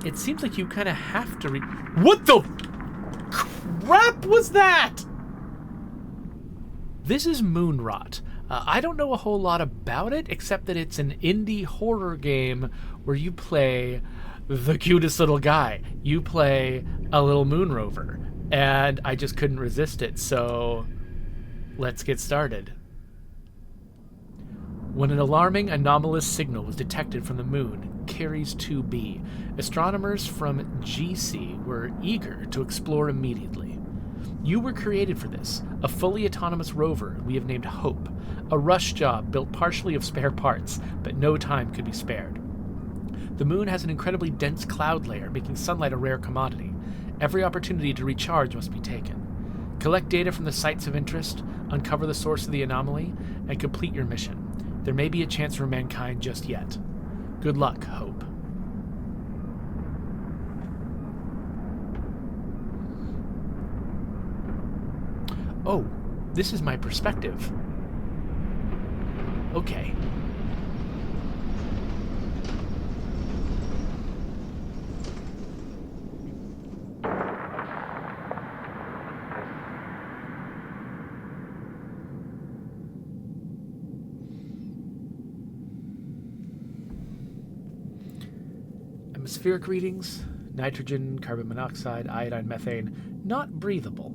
it seems like you kind of have to What the crap was that? This is MOONROT. I don't know a whole lot about it, except that it's an indie horror game where you play the cutest little guy. You play a little moon rover, and I just couldn't resist it, so let's get started. When an alarming anomalous signal was detected from the moon, Ceres 2b, astronomers from GC were eager to explore immediately. You were created for this, a fully autonomous rover we have named Hope, a rush job built partially of spare parts, but no time could be spared. The moon has an incredibly dense cloud layer, making sunlight a rare commodity. Every opportunity to recharge must be taken. Collect data from the sites of interest, uncover the source of the anomaly, and complete your mission. There may be a chance for mankind just yet. Good luck, Hope. Oh, this is my perspective. Okay. Atmospheric readings: nitrogen, carbon monoxide, iodine, methane, not breathable.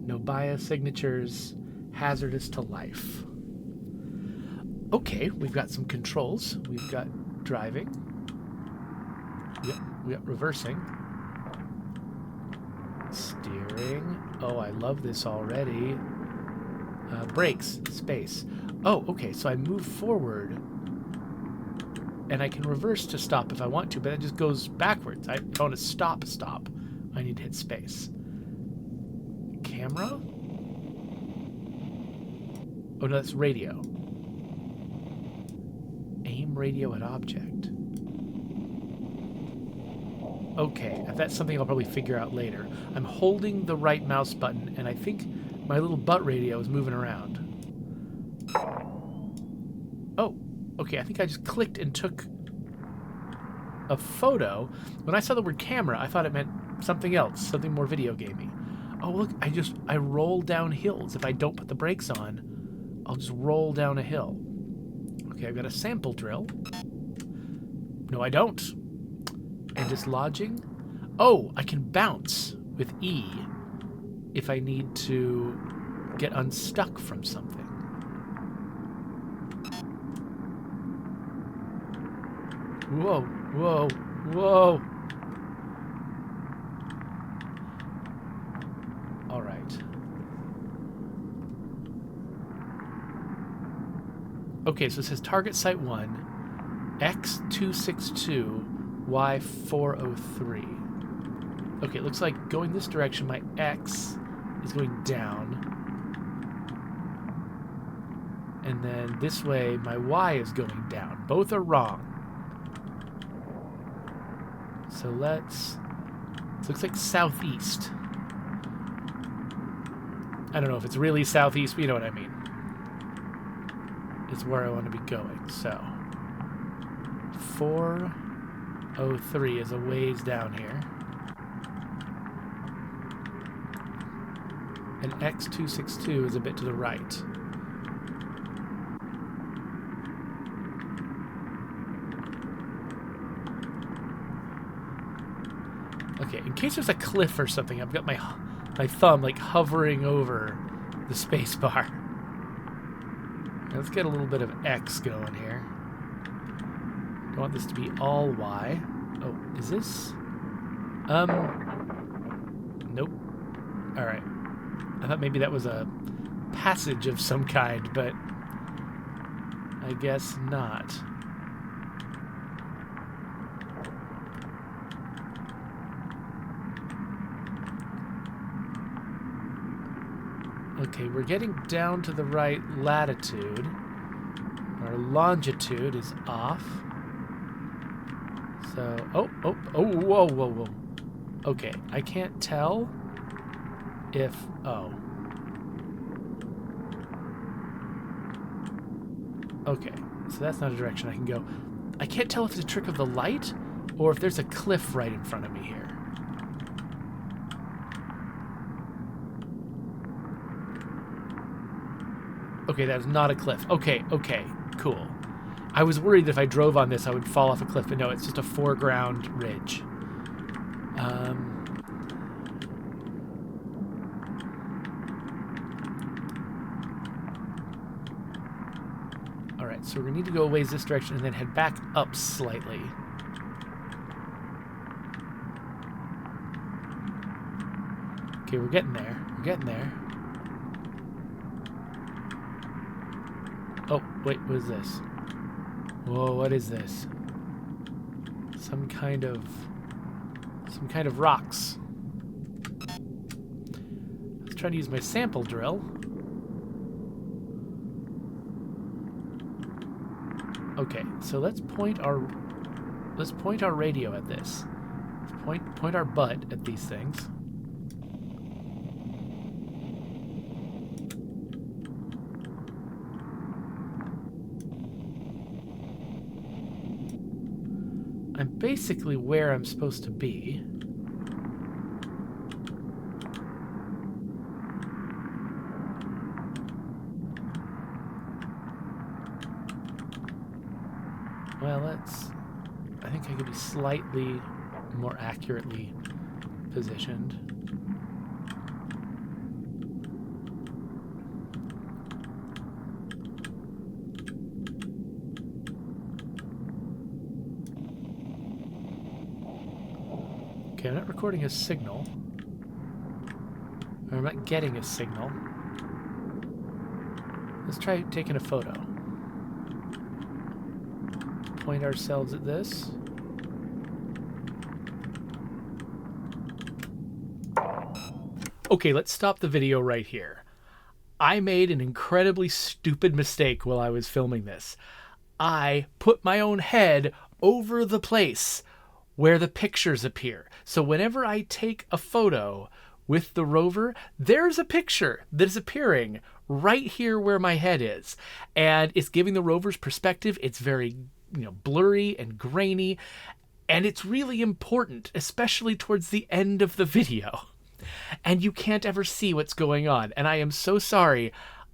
No biosignatures, hazardous to life. Okay, we've got some controls. We've got driving. We got reversing. Steering. Oh, I love this already. Brakes, space. Oh, okay, so I move forward and I can reverse to stop if I want to, but it just goes backwards. I want to stop. I need to hit space. Camera? Oh no, that's radio. Aim radio at object. Okay, that's something I'll probably figure out later. I'm holding the right mouse button, and I think my little butt radio is moving around. Oh, okay, I think I just clicked and took a photo. When I saw the word camera, I thought it meant something else, something more video gamey. Oh, look, I roll down hills. If I don't put the brakes on, I'll just roll down a hill. Okay, I've got a sample drill. No, I don't. And dislodging. Oh, I can bounce with E if I need to get unstuck from something. Whoa, whoa, whoa. All right. Okay, so it says target site 1, X262, Y403. Okay, it looks like going this direction, my X is going down. And then this way, my Y is going down. Both are wrong. So let's... It looks like southeast. I don't know if it's really southeast, but you know what I mean. Is where I want to be going. So 403 is a ways down here. And X262 is a bit to the right. Okay, in case there's a cliff or something, I've got my thumb like hovering over the space bar. Now let's get a little bit of X going here. I want this to be all Y. Oh, is this? Nope. Alright. I thought maybe that was a passage of some kind, but I guess not. Okay, we're getting down to the right latitude. Our longitude is off. So, whoa. Okay, I can't tell if, Okay, so that's not a direction I can go. I can't tell if it's a trick of the light or if there's a cliff right in front of me here. Okay, that was not a cliff. Okay, cool. I was worried that if I drove on this, I would fall off a cliff, but no, it's just a foreground ridge. Alright, so we're going to need to go a ways this direction and then head back up slightly. Okay, we're getting there. We're getting there. Oh, wait, what is this? Whoa, what is this? Some kind of rocks. Let's try to use my sample drill. Okay, so let's point our radio at this. Point our butt at these things. I'm basically where I'm supposed to be. Well, I think I could be slightly more accurately positioned. Okay, I'm not recording a signal. Or I'm not getting a signal. Let's try taking a photo. Point ourselves at this. Okay, let's stop the video right here. I made an incredibly stupid mistake while I was filming this. I put my own head over the place where the pictures appear. So whenever I take a photo with the rover, there's a picture that is appearing right here where my head is. And it's giving the rover's perspective. It's very, blurry and grainy. And it's really important, especially towards the end of the video. And you can't ever see what's going on. And I am so sorry.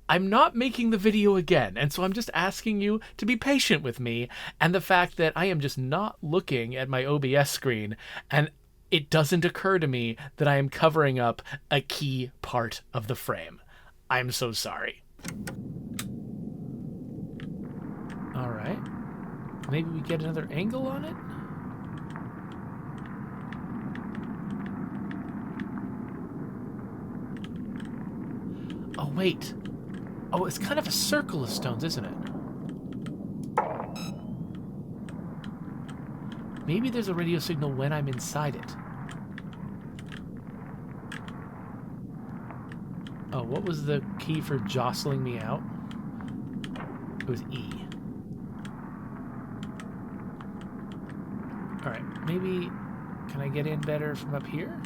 I'm not making the video again, and so I'm just asking you to be patient with me and the fact that I am just not looking at my OBS screen, and it doesn't occur to me that I am covering up a key part of the frame. I'm so sorry. All right. Maybe we get another angle on it? Oh, wait. Oh, it's kind of a circle of stones, isn't it? Maybe there's a radio signal when I'm inside it. Oh, what was the key for jostling me out? It was E. Alright, maybe... Can I get in better from up here?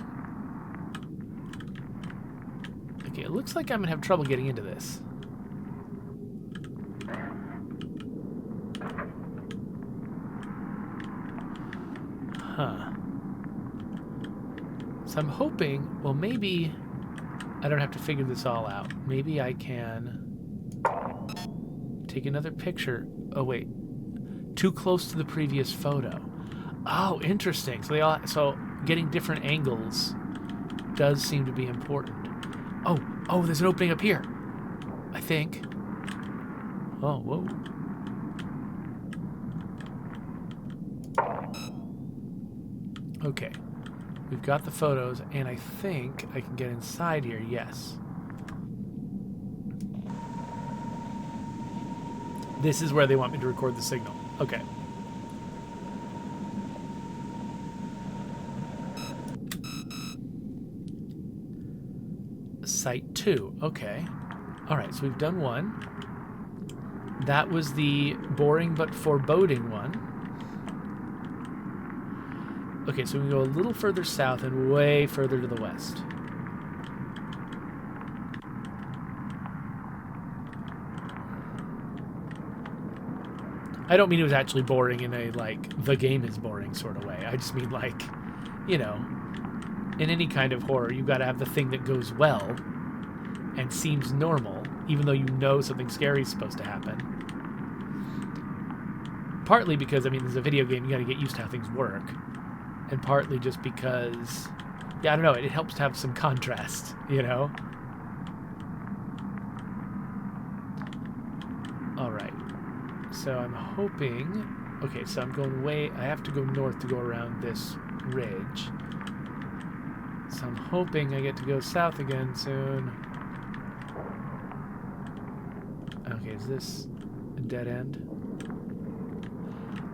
Okay, it looks like I'm gonna have trouble getting into this. Huh. So I'm hoping, well, maybe I don't have to figure this all out. Maybe I can take another picture. Oh, wait. Too close to the previous photo. Oh, interesting. So getting different angles does seem to be important. Oh, there's an opening up here, I think. Oh, whoa. Okay, we've got the photos, and I think I can get inside here, yes. This is where they want me to record the signal. Okay. Site 2, okay. Alright, so we've done one. That was the boring but foreboding one. Okay, so we can go a little further south and way further to the west. I don't mean it was actually boring in a, like, the game is boring sort of way. I just mean, like, you know, in any kind of horror, you've got to have the thing that goes well and seems normal, even though you know something scary is supposed to happen. Partly because, I mean, there's a video game, you got to get used to how things work. And partly just because, yeah, I don't know, it helps to have some contrast, you know? Alright. So I'm hoping... Okay, so I'm going way... I have to go north to go around this ridge. So I'm hoping I get to go south again soon. Okay, is this a dead end?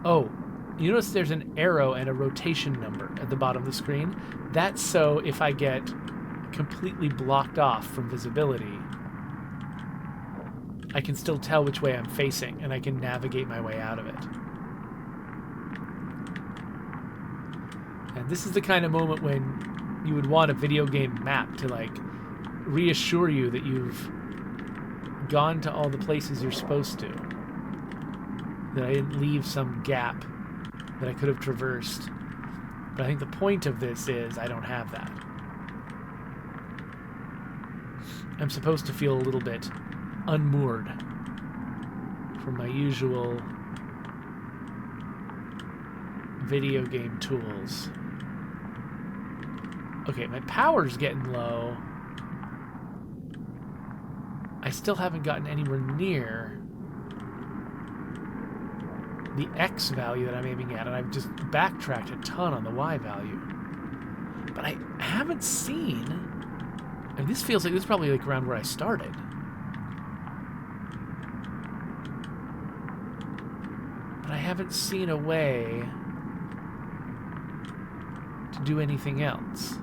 Oh, you notice there's an arrow and a rotation number at the bottom of the screen. That's so if I get completely blocked off from visibility, I can still tell which way I'm facing, and I can navigate my way out of it. And this is the kind of moment when you would want a video game map to, like, reassure you that you've gone to all the places you're supposed to. That I didn't leave some gap that I could have traversed. But I think the point of this is I don't have that. I'm supposed to feel a little bit unmoored from my usual video game tools. Okay, my power's getting low. I still haven't gotten anywhere near the X value that I'm aiming at, and I've just backtracked a ton on the Y value. But I haven't seen... And this feels like this is probably like around where I started. But I haven't seen a way to do anything else.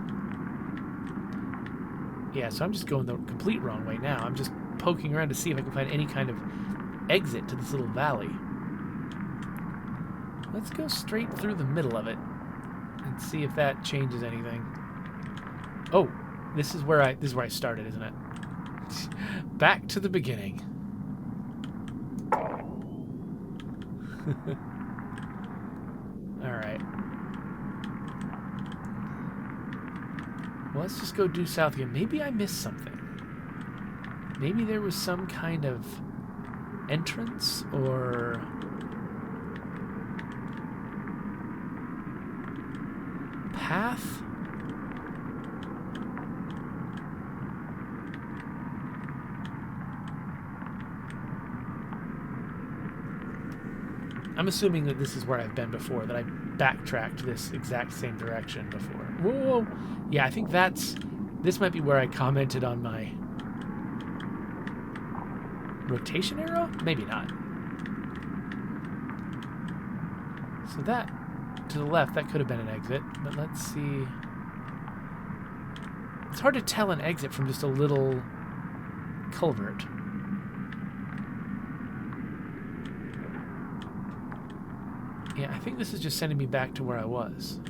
Yeah, so I'm just going the complete wrong way now. I'm just poking around to see if I can find any kind of exit to this little valley. Let's go straight through the middle of it and see if that changes anything. Oh, this is where I started, isn't it? Back to the beginning. All right. Well, let's just go due south again. Maybe I missed something. Maybe there was some kind of entrance or... path? I'm assuming that this is where I've been before, that I backtracked this exact same direction before. Whoa! Yeah, I think that's... This might be where I commented on my rotation arrow? Maybe not. So that... to the left, that could have been an exit, but let's see. It's hard to tell an exit from just a little culvert. Yeah, I think this is just sending me back to where I was.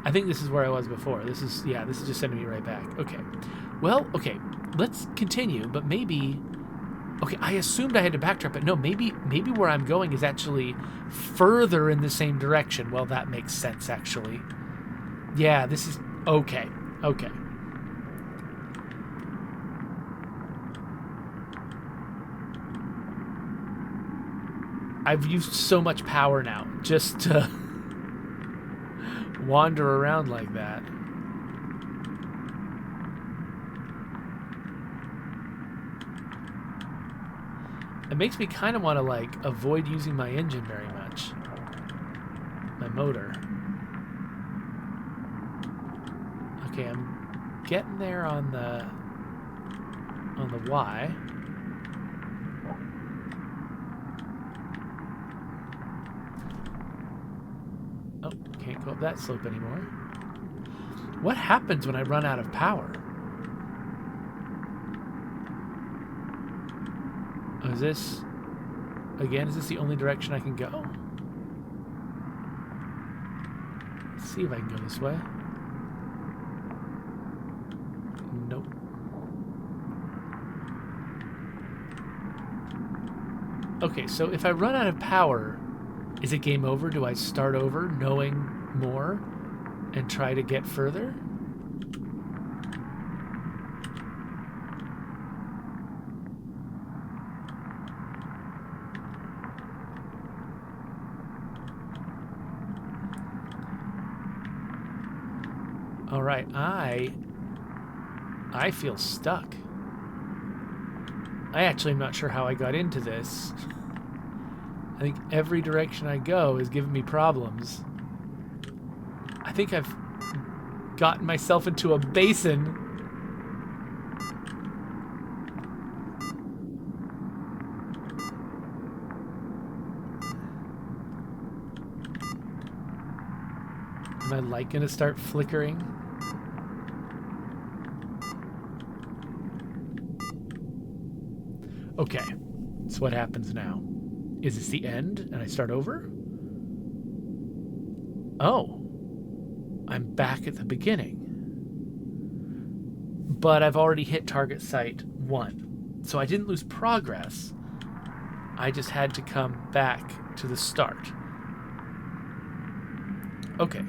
I think this is where I was before. This is just sending me right back. Okay. Well, okay. Let's continue, but maybe... Okay, I assumed I had to backtrack, but no, maybe where I'm going is actually further in the same direction. Well, that makes sense, actually. Yeah, this is... Okay. Okay. I've used so much power now just to wander around like that. It makes me kind of want to, like, avoid using my engine very much. My motor. Okay, I'm getting there on the Y. Oh, can't go up that slope anymore. What happens when I run out of power? Oh, is this... Again, is this the only direction I can go? Let's see if I can go this way. Okay, so if I run out of power, is it game over? Do I start over knowing more and try to get further? All right, I feel stuck. I actually am not sure how I got into this. I think every direction I go is giving me problems. I think I've gotten myself into a basin. Am my light gonna start flickering? Okay, so what happens now? Is this the end and I start over? Oh, I'm back at the beginning. But I've already hit target site 1. So I didn't lose progress. I just had to come back to the start. Okay.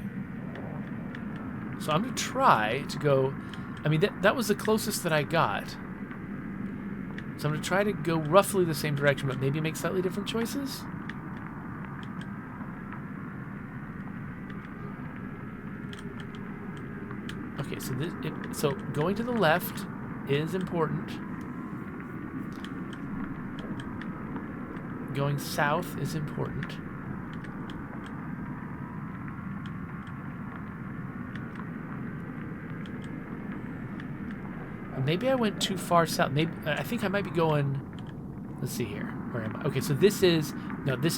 So I'm going to try to go... I mean, that was the closest that I got. So I'm going to try to go roughly the same direction, but maybe make slightly different choices. Okay, so so going to the left is important. Going south is important. Maybe I went too far south. Maybe I think I might be going. Let's see here. Where am I? Okay, so this is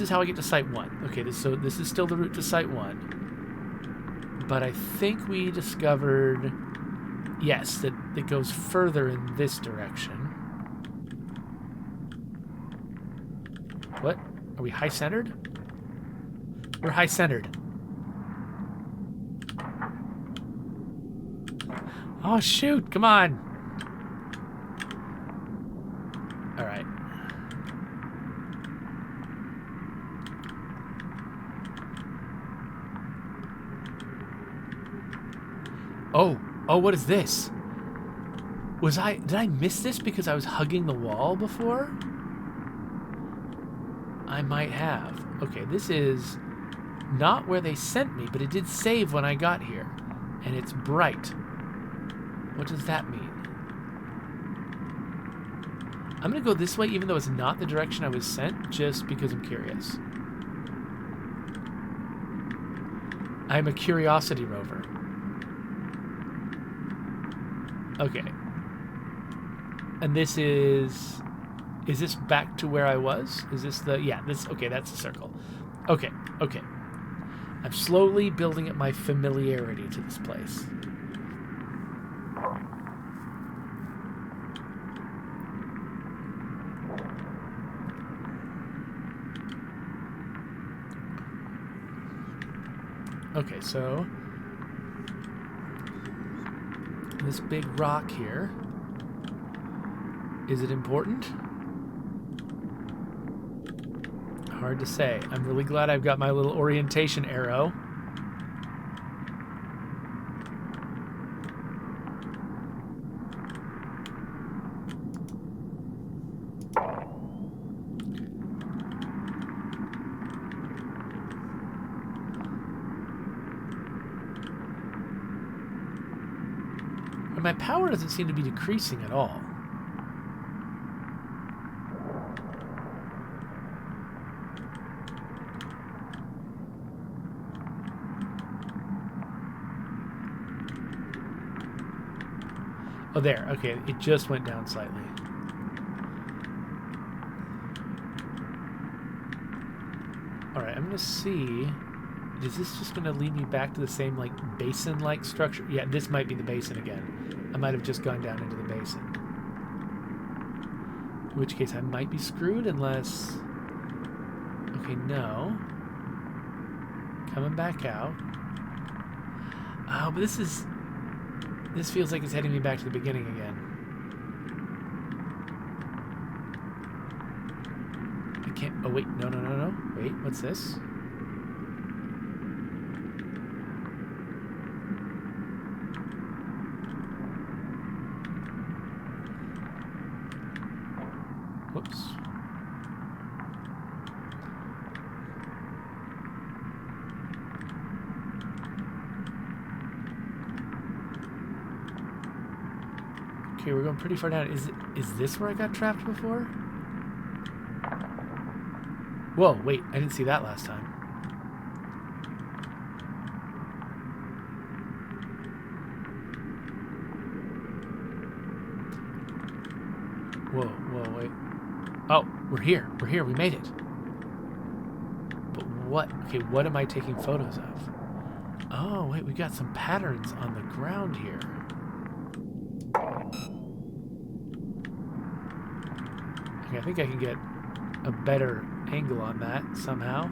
how I get to Site 1. Okay, this is still the route to Site 1. But I think we discovered, yes, that it goes further in this direction. What? Are we high-centered? We're high-centered. Oh, shoot. Come on. All right. Oh, what is this? Did I miss this because I was hugging the wall before? I might have. Okay, this is not where they sent me, but it did save when I got here. And it's bright. What does that mean? I'm gonna go this way even though it's not the direction I was sent, just because I'm curious. I'm a curiosity rover. Okay. And this is this back to where I was? Is this okay, that's the circle. Okay. I'm slowly building up my familiarity to this place. Okay, so this big rock here, is it important? Hard to say. I'm really glad I've got my little orientation arrow. My power doesn't seem to be decreasing at all. Oh, there. Okay, it just went down slightly. Alright, I'm gonna see... Is this just gonna lead me back to the same, like, basin-like structure? Yeah, this might be the basin again. I might have just gone down into the basin. In which case I might be screwed unless... Okay, no. Coming back out. Oh, but this is... This feels like it's heading me back to the beginning again. I can't... Oh, wait. No, no, no, no. Wait, what's this? Whoops. Okay, we're going pretty far down. Is this where I got trapped before? Whoa, wait, I didn't see that last time. Whoa, whoa, wait. Oh, we're here. We're here. We made it. But what? Okay, what am I taking photos of? Oh, wait, we got some patterns on the ground here. Okay, I think I can get a better angle on that somehow.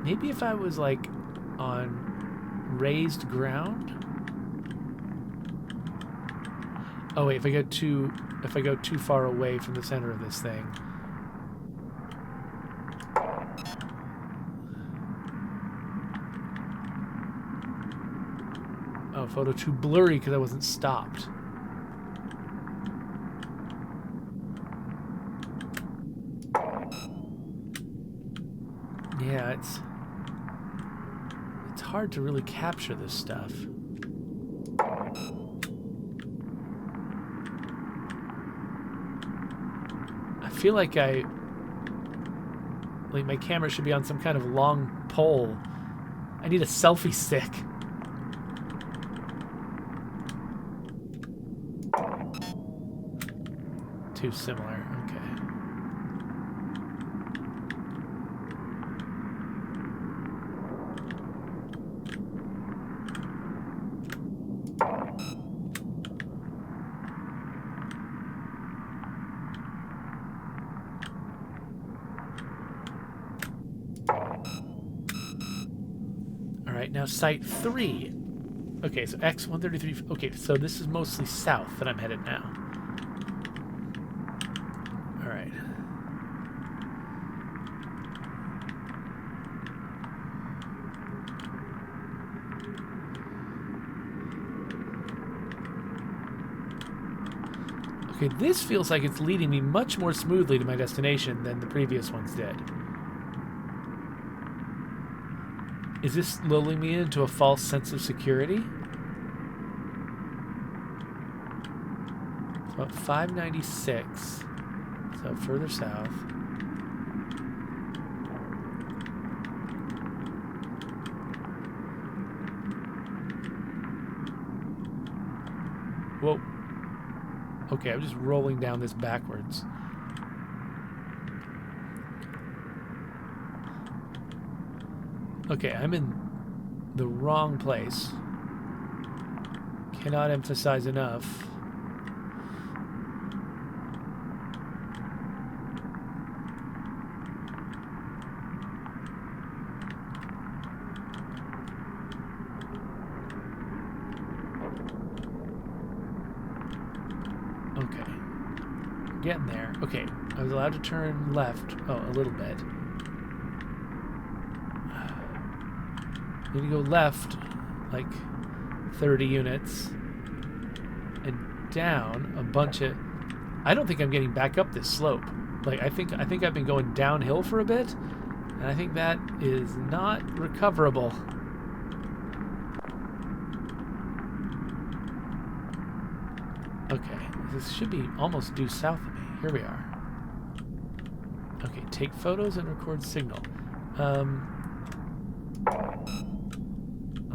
Maybe if I was like on raised ground. Oh wait, if I go too far away from the center of this thing. Oh, photo too blurry because I wasn't stopped. Yeah, it's hard to really capture this stuff. I feel like my camera should be on some kind of long pole. I need a selfie stick. Too similar. Okay. Alright, now site 3. Okay, so X133. Okay, so this is mostly south that I'm headed now. Alright. Okay, this feels like it's leading me much more smoothly to my destination than the previous ones did. Is this lulling me into a false sense of security? It's about 596, so further south. Whoa. Okay, I'm just rolling down this backwards. Okay, I'm in the wrong place. Cannot emphasize enough. Okay. Getting there. Okay, I was allowed to turn left. Oh, a little bit. Need to go left like 30 units and down a bunch of... I don't think I'm getting back up this slope. Like I think I've been going downhill for a bit, and I think that is not recoverable. Okay, this should be almost due south of me. Here we are. Okay, take photos and record signal.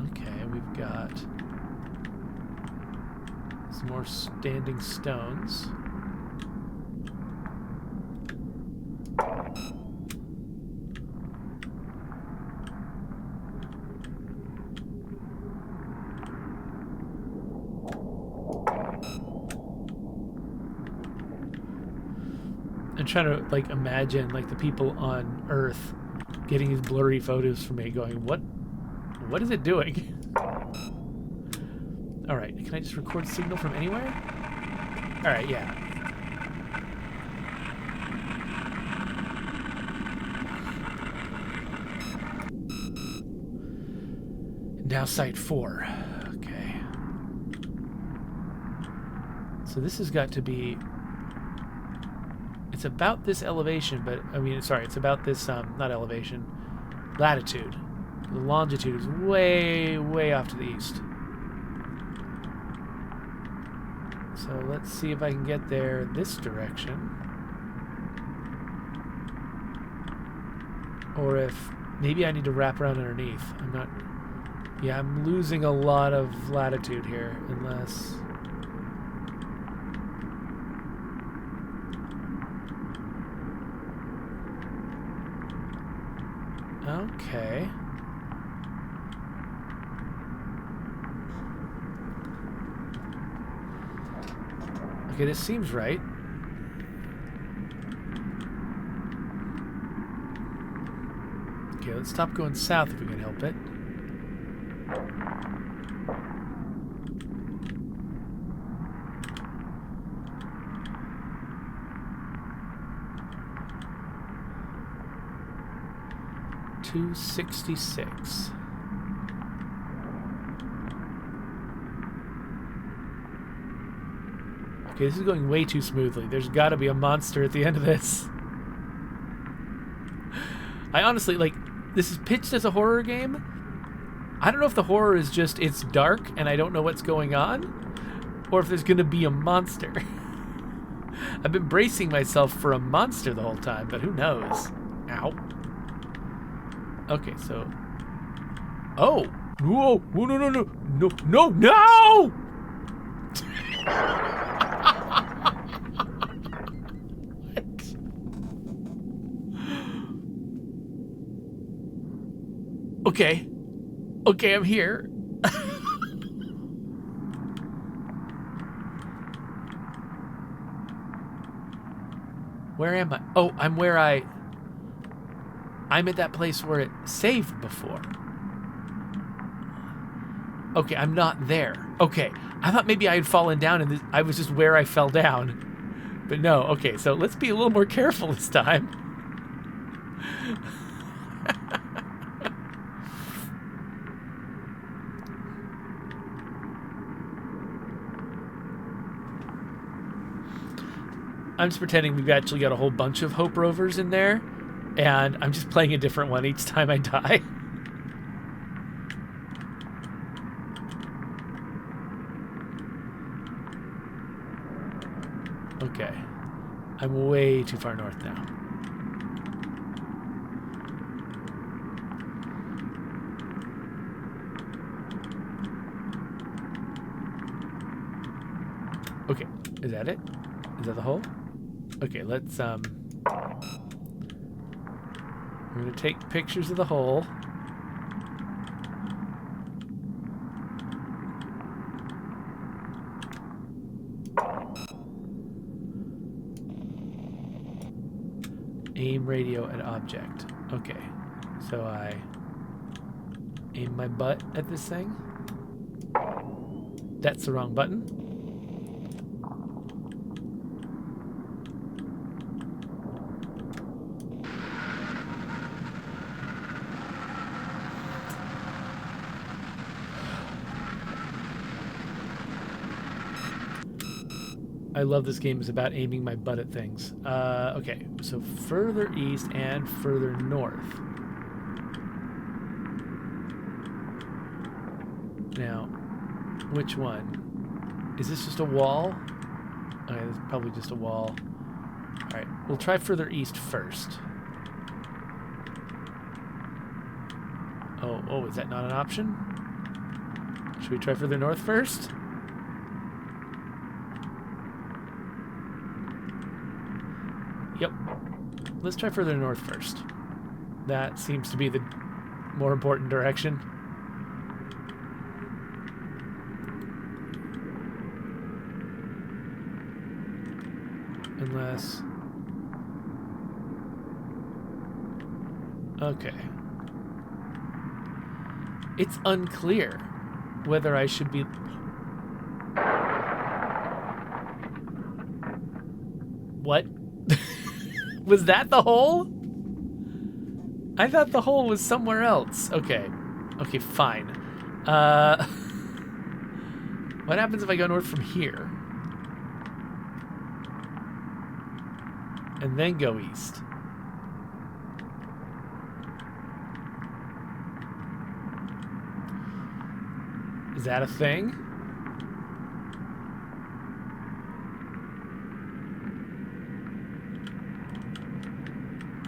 Okay, we've got some more standing stones. I'm trying to like imagine like the people on Earth getting these blurry photos from me going, what is it doing? Alright, can I just record signal from anywhere? Alright, yeah. Now site 4. Okay. So this has got to be... It's about this elevation, but... I mean, sorry, it's about this, not elevation. Latitude. The longitude is way, way off to the east. So let's see if I can get there this direction. Or if... Maybe I need to wrap around underneath. I'm not... Yeah, I'm losing a lot of latitude here, unless... Okay. Okay, this seems right. Okay, let's stop going south if we can help it. $266. Okay, this is going way too smoothly. There's got to be a monster at the end of this. I honestly, like, this is pitched as a horror game. I don't know if the horror is just, it's dark and I don't know what's going on, or if there's going to be a monster. I've been bracing myself for a monster the whole time, but who knows? Ow. Okay, so... Oh! Whoa! Whoa, no, no, no! No, no, no! What? Okay. Okay, I'm here. Where am I? Oh, I'm where I'm at that place where it saved before. Okay, I'm not there. Okay, I thought maybe I had fallen down and I was just where I fell down. But no, okay, so let's be a little more careful this time. I'm just pretending we've actually got a whole bunch of Hope Rovers in there. And I'm just playing a different one each time I die. Okay. I'm way too far north now. Okay. Is that it? Is that the hole? Okay, let's, we're going to take pictures of the hole. Aim radio at object. Okay, so I aim my butt at this thing. That's the wrong button. I love this game. It's about aiming my butt at things. Okay, so further east and further north. Now, which one? Is this just a wall? Okay, this is probably just a wall. Alright, we'll try further east first. Oh, is that not an option? Should we try further north first? Yep. Let's try further north first. That seems to be the more important direction. Unless... Okay. It's unclear whether I should be... What? Was that the hole? I thought the hole was somewhere else. Okay. Okay, fine. What happens if I go north from here? And then go east? Is that a thing?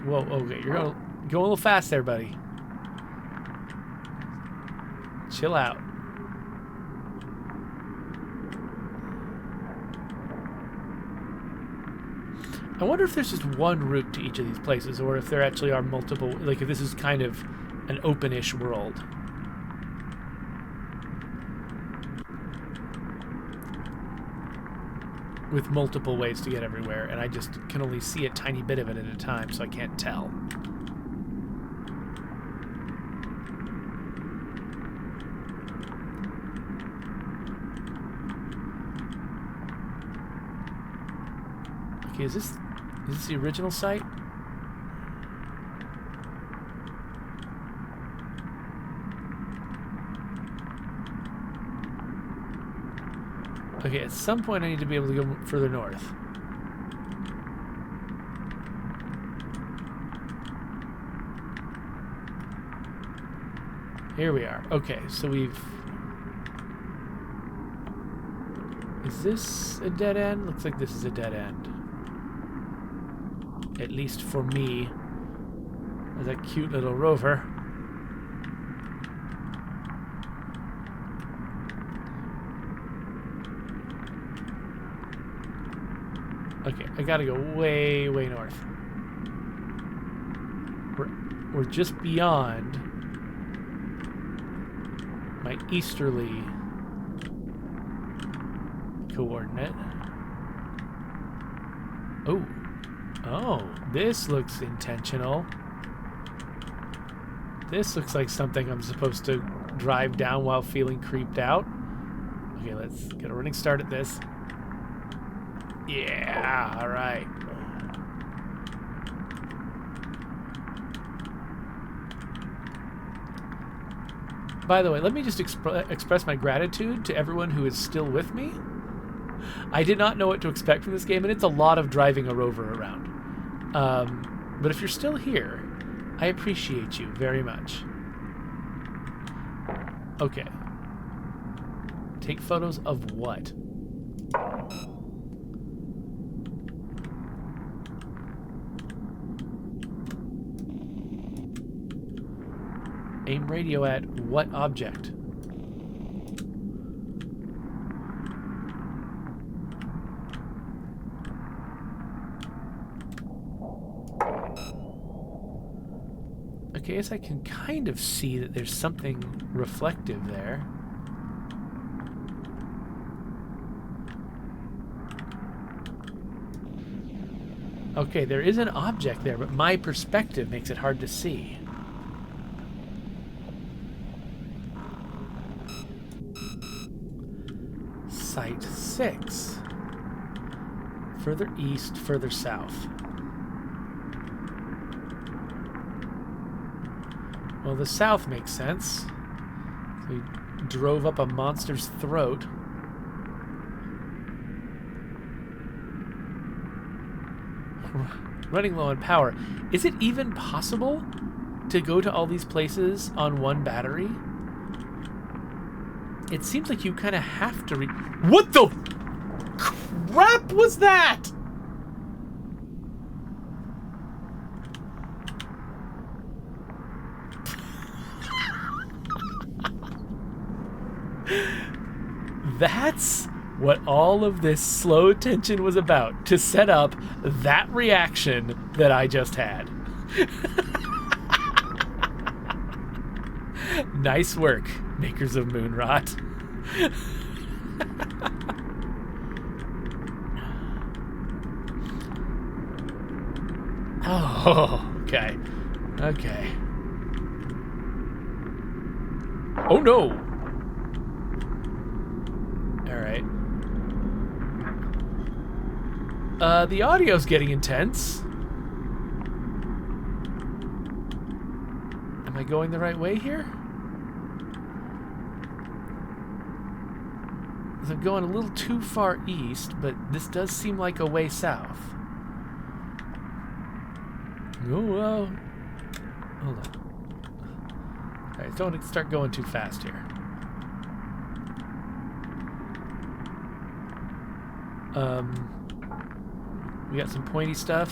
Whoa, okay, you're going a little fast there, buddy. Chill out. I wonder if there's just one route to each of these places, or if there actually are multiple, like if this is kind of an open-ish world. With multiple ways to get everywhere, and I just can only see a tiny bit of it at a time, so I can't tell. Okay, is this the original site? Okay, at some point I need to be able to go further north. Here we are. Okay, so we've... Is this a dead end? Looks like this is a dead end. At least for me, as a cute little rover. Okay, I gotta go way, way north. We're just beyond my easterly coordinate. Oh, this looks intentional. This looks like something I'm supposed to drive down while feeling creeped out. Okay, let's get a running start at this. Yeah, all right. By the way, let me just express my gratitude to everyone who is still with me. I did not know what to expect from this game, and it's a lot of driving a rover around. But if you're still here, I appreciate you very much. Okay. Take photos of what? Aim radio at what object? Okay, I guess I can kind of see that there's something reflective there. Okay, there is an object there, but my perspective makes it hard to see. Site 6. Further east, further south. Well, the south makes sense. So we drove up a monster's throat. Running low on power. Is it even possible to go to all these places on one battery? It seems like you kind of have to What the crap was that? That's what all of this slow tension was about, to set up that reaction that I just had. Nice work, makers of MOONROT. Oh, okay. Okay. Oh no! Alright. The audio's getting intense. Am I going the right way here? I'm going a little too far east, but this does seem like a way south. Oh, hold on. Alright, don't start going too fast here. We got some pointy stuff.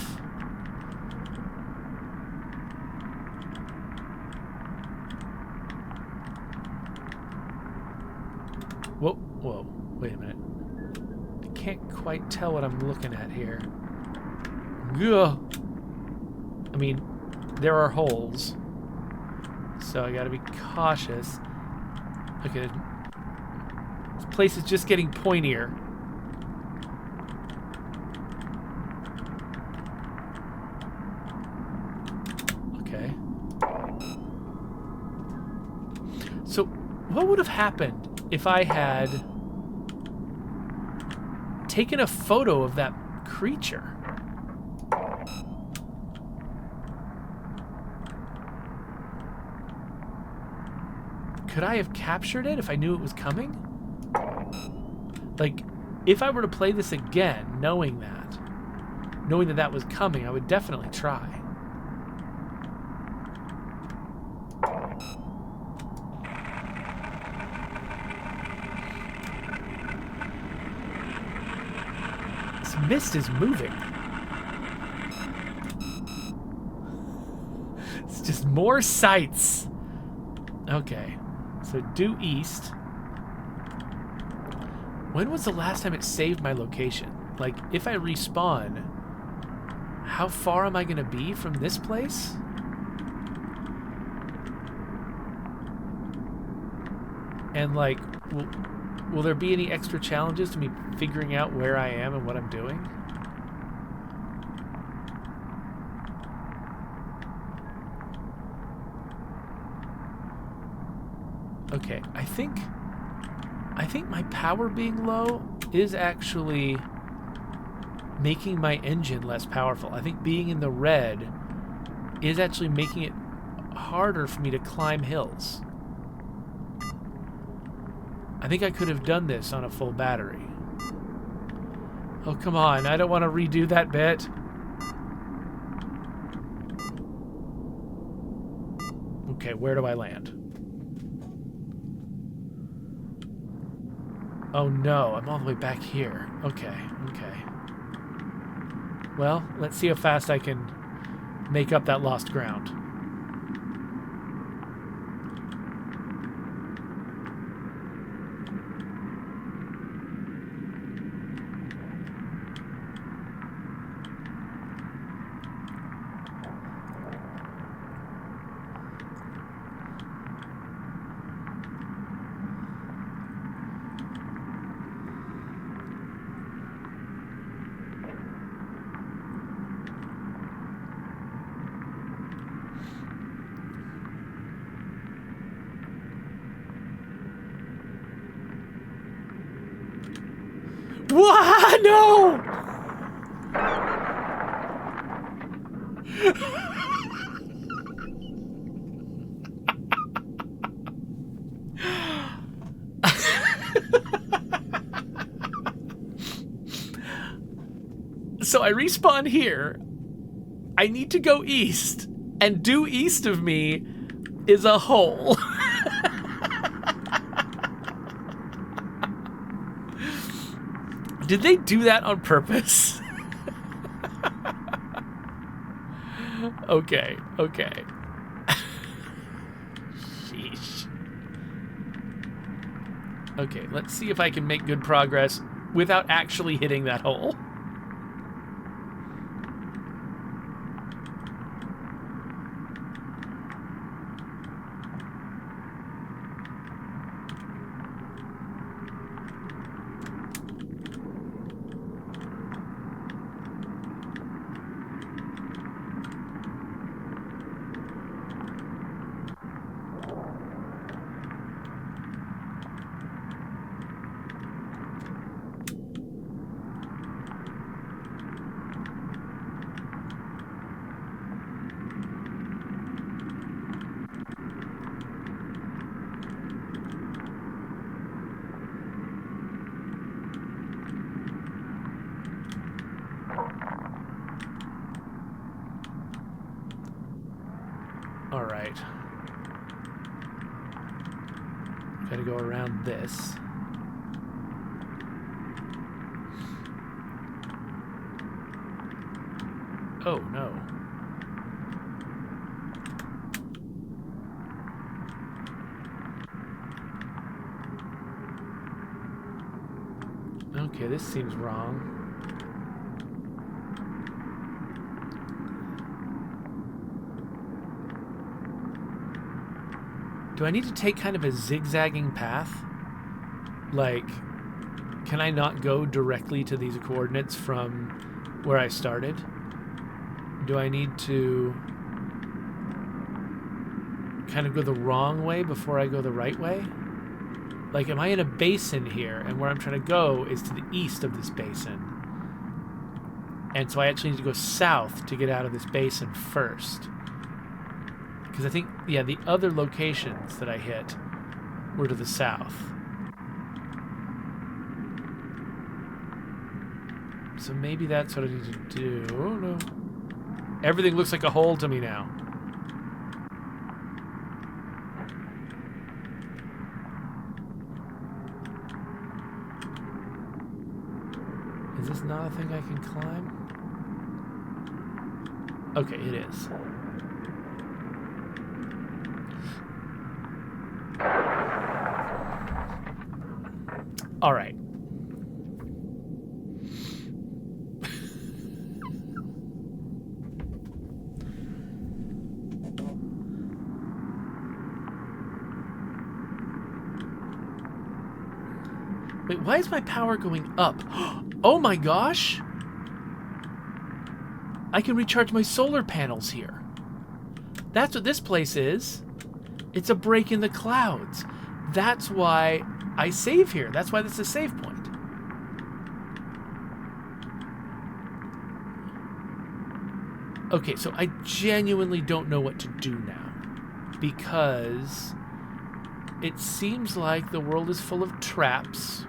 Whoa, whoa, wait a minute. I can't quite tell what I'm looking at here. Ugh. I mean, there are holes, so I gotta be cautious. Okay, this place is just getting pointier. Okay. So, what would have happened if I had taken a photo of that creature? Could I have captured it if I knew it was coming? Like, if I were to play this again, knowing that that was coming, I would definitely try. This mist is moving. It's just more sights. Okay. So due east. When was the last time it saved my location? Like, if I respawn, how far am I going to be from this place? And, like, will there be any extra challenges to me figuring out where I am and what I'm doing? Okay, I think my power being low is actually making my engine less powerful. I think being in the red is actually making it harder for me to climb hills. I think I could have done this on a full battery. Oh, come on. I don't want to redo that bit. Okay, where do I land? Oh no, I'm all the way back here. Okay, okay. Well, let's see how fast I can make up that lost ground. What? No! So I respawn here. I need to go east, and due east of me is a hole. Did they do that on purpose? Okay, okay. Sheesh. Okay, let's see if I can make good progress without actually hitting that hole. All right. Gotta go around this. Oh, no. Okay, this seems wrong. Do I need to take kind of a zigzagging path? Like, can I not go directly to these coordinates from where I started? Do I need to kind of go the wrong way before I go the right way? Like, am I in a basin here, and where I'm trying to go is to the east of this basin? And so I actually need to go south to get out of this basin first. Because I think, yeah, the other locations that I hit were to the south. So maybe that's what I need to do. Oh, no. Everything looks like a hole to me now. Is this not a thing I can climb? Okay, it is. All right. Wait, why is my power going up? Oh my gosh! I can recharge my solar panels here. That's what this place is. It's a break in the clouds. That's why I save here. That's why this is a save point. Okay, so I genuinely don't know what to do now. Because it seems like the world is full of traps.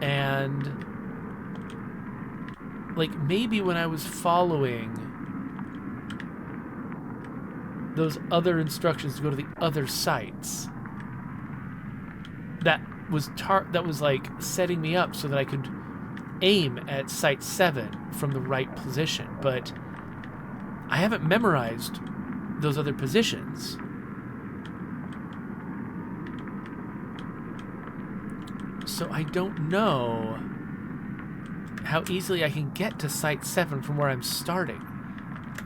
And like maybe when I was following those other instructions to go to the other sites, that was like setting me up so that I could aim at site 7 from the right position, but I haven't memorized those other positions. So I don't know how easily I can get to site 7 from where I'm starting.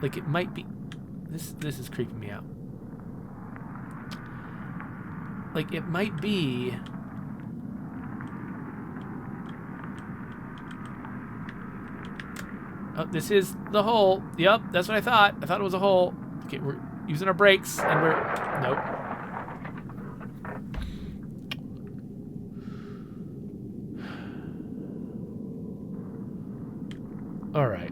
Like, it might be... This is creeping me out. Like, it might be... Oh, this is the hole. Yep, that's what I thought. I thought it was a hole. Okay, we're using our brakes, and we're... Nope. All right.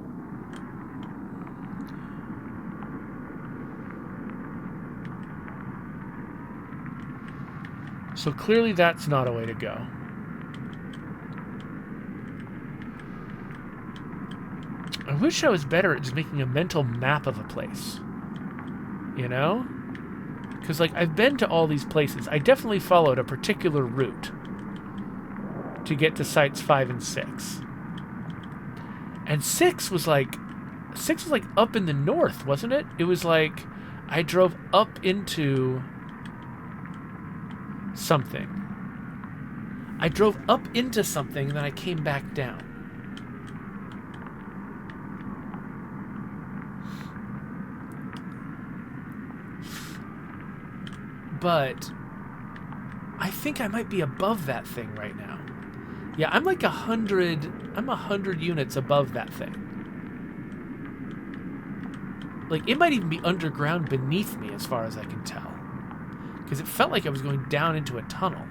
So clearly that's not a way to go. I wish I was better at just making a mental map of a place. You know? Because, like, I've been to all these places. I definitely followed a particular route to get to sites 5 and 6. And 6 was like up in the north, wasn't it? It was like I drove up into something. I drove up into something and then I came back down. But I think I might be above that thing right now. Yeah, I'm like 100 units above that thing. Like, it might even be underground beneath me as far as I can tell. Because it felt like I was going down into a tunnel.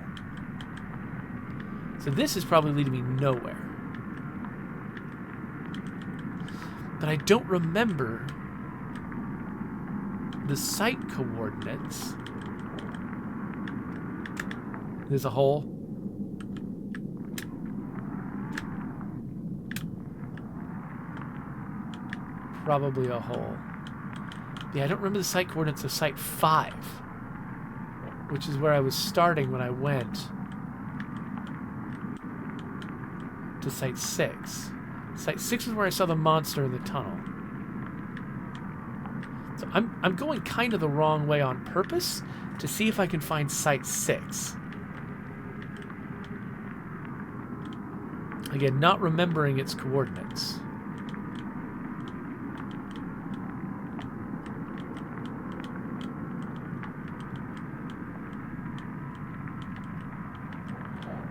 So this is probably leading me nowhere. But I don't remember the site coordinates. There's a hole. Probably a hole. Yeah, I don't remember the site coordinates of Site 5, which is where I was starting when I went to Site 6. Site 6 is where I saw the monster in the tunnel. So I'm going kind of the wrong way on purpose to see if I can find Site 6. Again, not remembering its coordinates.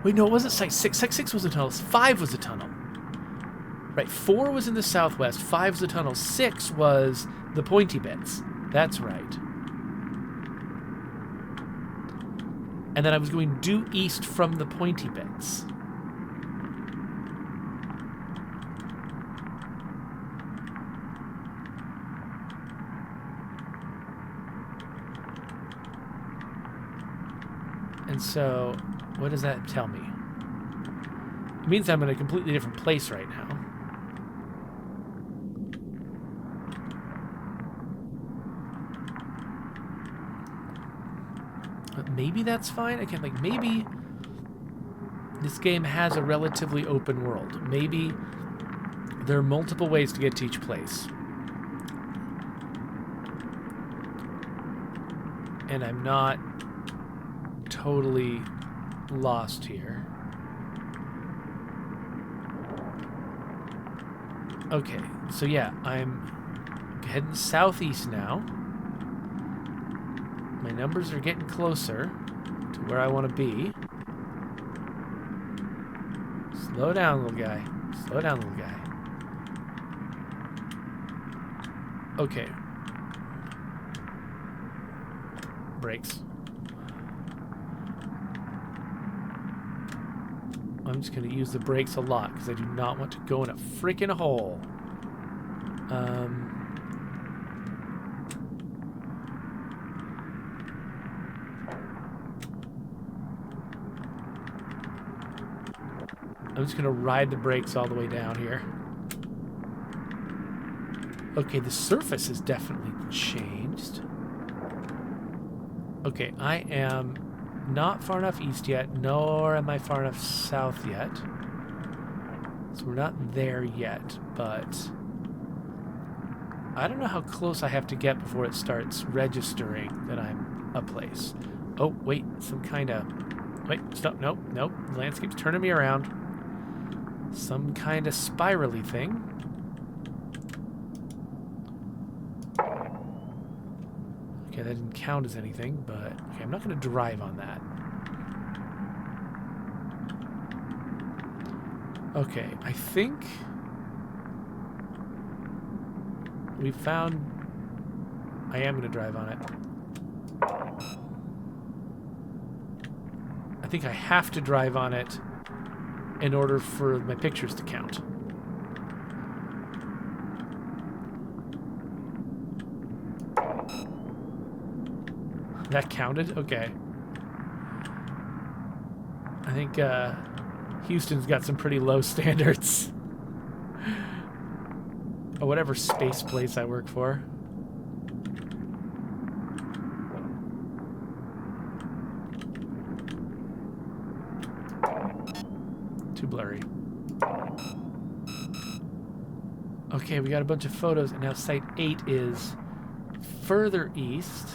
Wait, no, it wasn't Site 6. Site 6 was a tunnel. 5 was a tunnel. Right, 4 was in the southwest. 5 was a tunnel. 6 was the pointy bits. That's right. And then I was going due east from the pointy bits. And so, what does that tell me? It means I'm in a completely different place right now. But maybe that's fine. Again, like, maybe this game has a relatively open world. Maybe there are multiple ways to get to each place. And I'm not totally lost here. Okay, so yeah, I'm heading southeast now. My numbers are getting closer to where I want to be. Slow down, little guy. Slow down, little guy. Okay. Brakes. I'm just going to use the brakes a lot because I do not want to go in a freaking hole. I'm just going to ride the brakes all the way down here. Okay, the surface has definitely changed. Okay, I am not far enough east yet, nor am I far enough south yet. So we're not there yet, but I don't know how close I have to get before it starts registering that I'm a place. Oh, wait, some kind of... Wait, stop, nope, nope. The landscape's turning me around. Some kind of spirally thing. Okay, that didn't count as anything, but... Okay, I'm not going to drive on that. Okay, I think... we found... I am going to drive on it. I think I have to drive on it in order for my pictures to count. That counted? Okay. I think Houston's got some pretty low standards. Or whatever space place I work for. Too blurry. Okay, we got a bunch of photos, and now Site 8 is further east.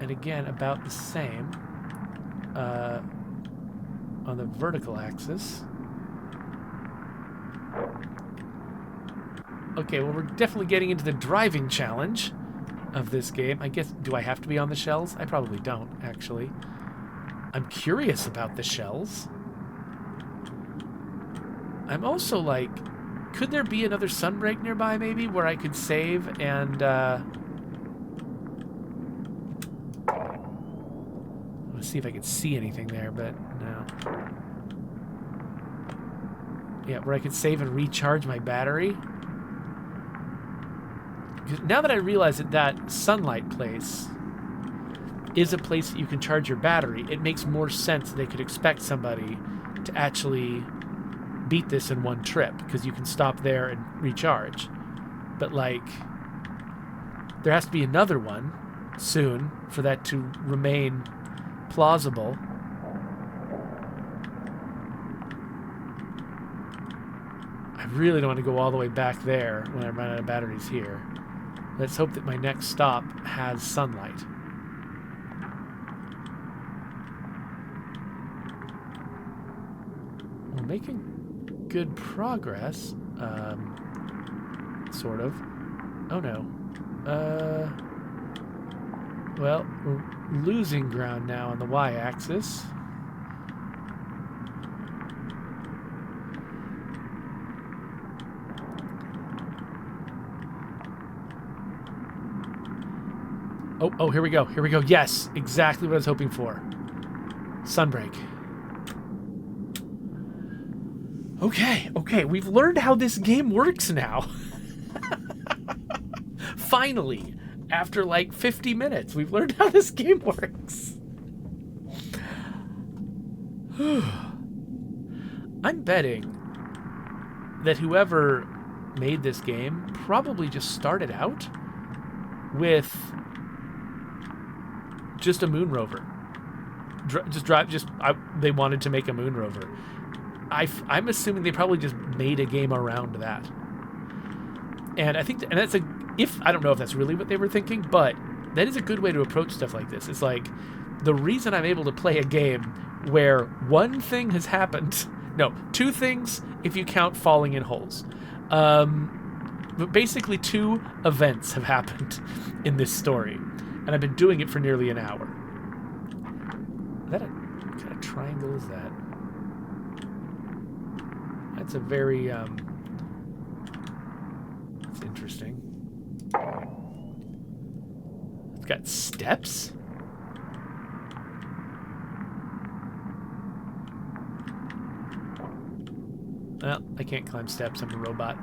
And again, about the same on the vertical axis. Okay, well, we're definitely getting into the driving challenge of this game. I guess, do I have to be on the shells? I probably don't, actually. I'm curious about the shells. I'm also like, could there be another sunbreak nearby, maybe, where I could save and, let's see if I can see anything there, but no. Yeah, where I could save and recharge my battery. Now that I realize that that sunlight place is a place that you can charge your battery, it makes more sense that they could expect somebody to actually beat this in one trip, because you can stop there and recharge. But like, There has to be another one soon for that to remain plausible. I really don't want to go all the way back there when I run out of batteries here. Let's hope that my next stop has sunlight. We're making good progress. Sort of. Oh no. Well, we're losing ground now on the y-axis. Oh, here we go. Here we go. Yes, exactly what I was hoping for. Sunbreak. Okay, we've learned how this game works now. Finally, after like 50 minutes, we've learned how this game works. I'm betting that whoever made this game probably just started out with just a moon rover. They wanted to make a moon rover. I'm assuming they probably just made a game around that. And I think, and that's I don't know if that's really what they were thinking, but that is a good way to approach stuff like this. It's like, the reason I'm able to play a game where one thing has happened, no, two things if you count falling in holes. But basically 2 events have happened in this story, and I've been doing it for nearly an hour. What kind of triangle is that? That's a very, that's interesting. It's got steps? Well, I can't climb steps, I'm a robot.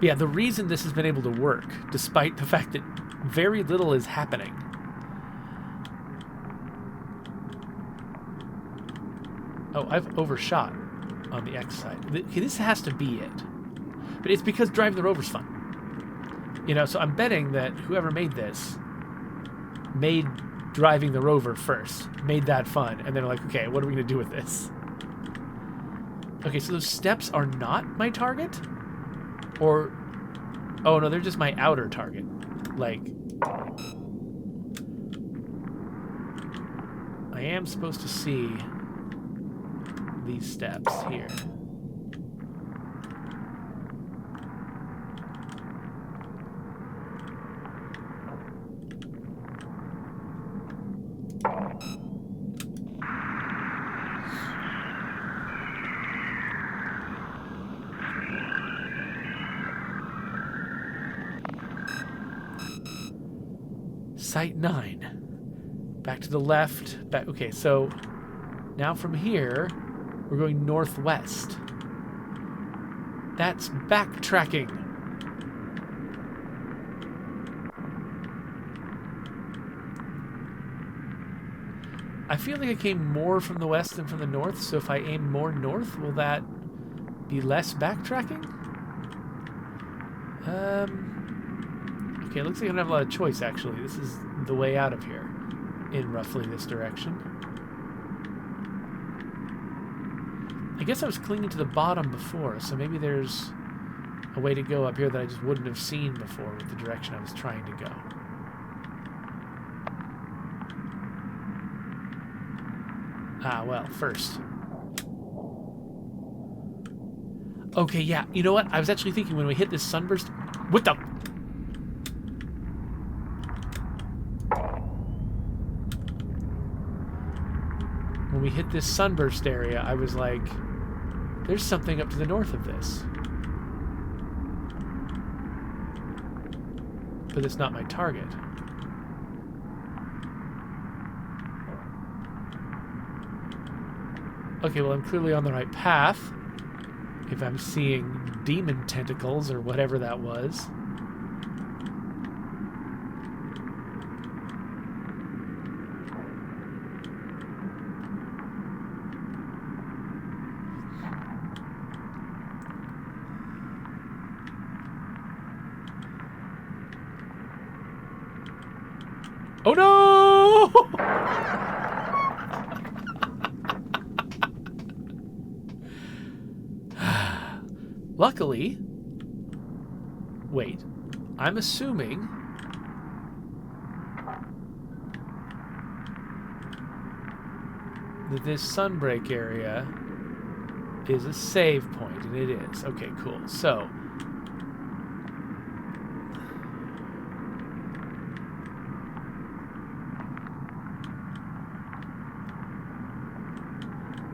Yeah, the reason this has been able to work, despite the fact that very little is happening. Oh, I've overshot on the X side. Okay, this has to be it. But it's because driving the rover's fun. You know, so I'm betting that whoever made this made driving the rover first, made that fun, and then like, okay, what are we going to do with this? Okay, so those steps are not my target? Or, oh no, they're just my outer target. Like, I am supposed to see these steps here. Site 9. Back to the left. Back. Okay, so now from here, we're going northwest. That's backtracking. I feel like I came more from the west than from the north, so if I aim more north, will that be less backtracking? Okay, it looks like I don't have a lot of choice, actually. This is the way out of here, in roughly this direction. I guess I was clinging to the bottom before, so maybe there's a way to go up here that I just wouldn't have seen before with the direction I was trying to go. Ah, well, first. Okay, yeah, you know what? I was actually thinking when we hit this sunburst... What the... When we hit this sunburst area, I was like, there's something up to the north of this. But it's not my target. Okay, well, I'm clearly on the right path. If I'm seeing demon tentacles or whatever that was. Oh no! Luckily, wait, I'm assuming that this sunbreak area is a save point, and it is. Okay, cool. So,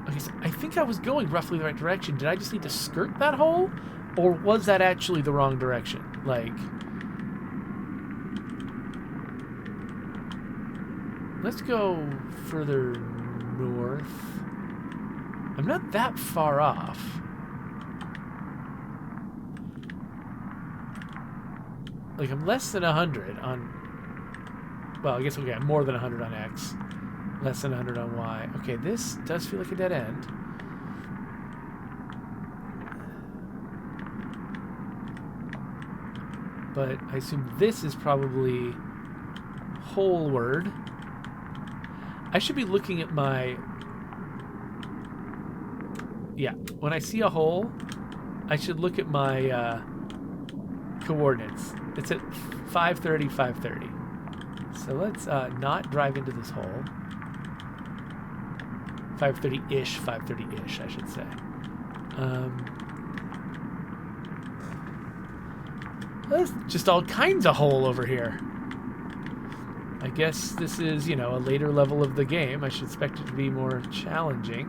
okay, so I think I was going roughly the right direction. Did I just need to skirt that hole? Or was that actually the wrong direction? Like, let's go further north. I'm not that far off. Like, I'm less than 100 on... Well, I guess we'll get more than 100 on X. Less than 100 on Y. Okay, this does feel like a dead end. But I assume this is probably holeward. I should be looking at my... Yeah, when I see a hole, I should look at my coordinates. It's at 5:30, 5:30. So let's not drive into this hole. 5:30-ish, 5:30-ish, I should say. There's just all kinds of hole over here. I guess this is, you know, a later level of the game. I should expect it to be more challenging.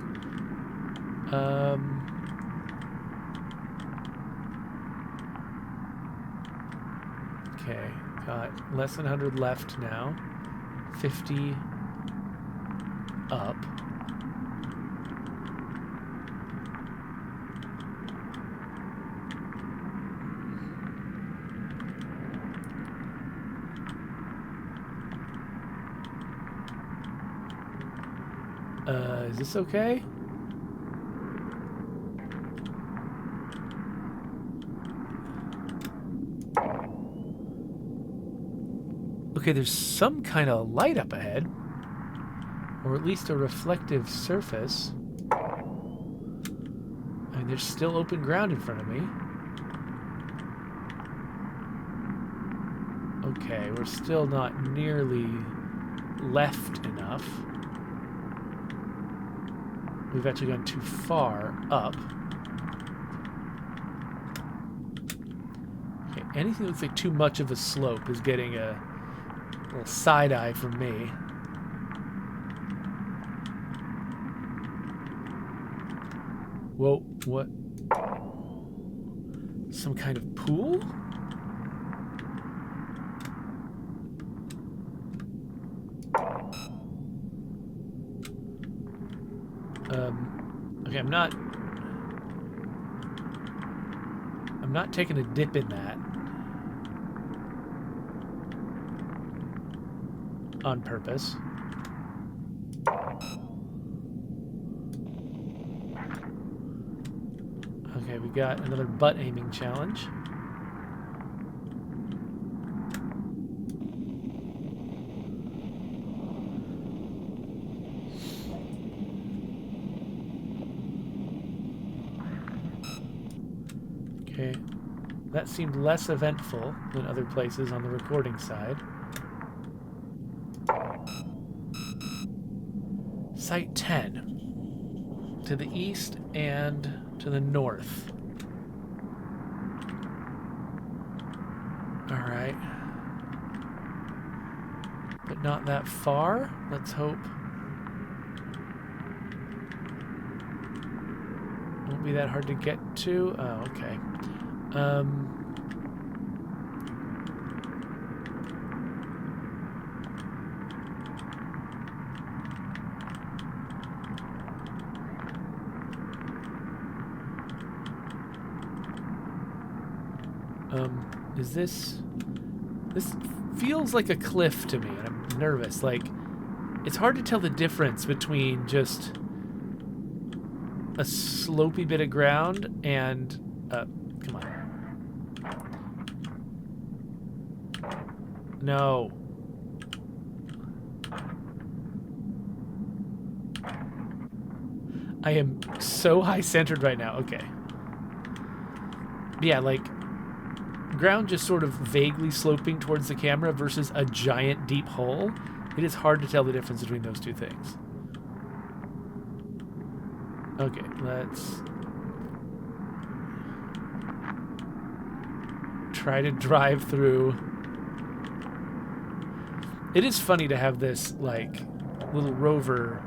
Okay, got less than 100 left now. 50 up. Is this okay? Okay, there's some kind of light up ahead. Or at least a reflective surface. I mean, there's still open ground in front of me. Okay, we're still not nearly left enough. We've actually gone too far up. Okay, anything that looks like too much of a slope is getting a little side eye from me. Whoa, what? Some kind of pool? Okay, I'm not taking a dip in that on purpose. Okay, we got another butt aiming challenge. Okay, that seemed less eventful than other places on the recording side. Site 10. To the east and to the north. Alright. But not that far. Let's hope. Won't be that hard to get to. Oh, okay. Is this... This feels like a cliff to me, and I'm nervous. Like, it's hard to tell the difference between just a slopey bit of ground and... come on. No. I am so high-centered right now. Okay. Yeah, like, ground just sort of vaguely sloping towards the camera versus a giant deep hole. It is hard to tell the difference between those two things. Okay, let's try to drive through. It is funny to have this, like, little rover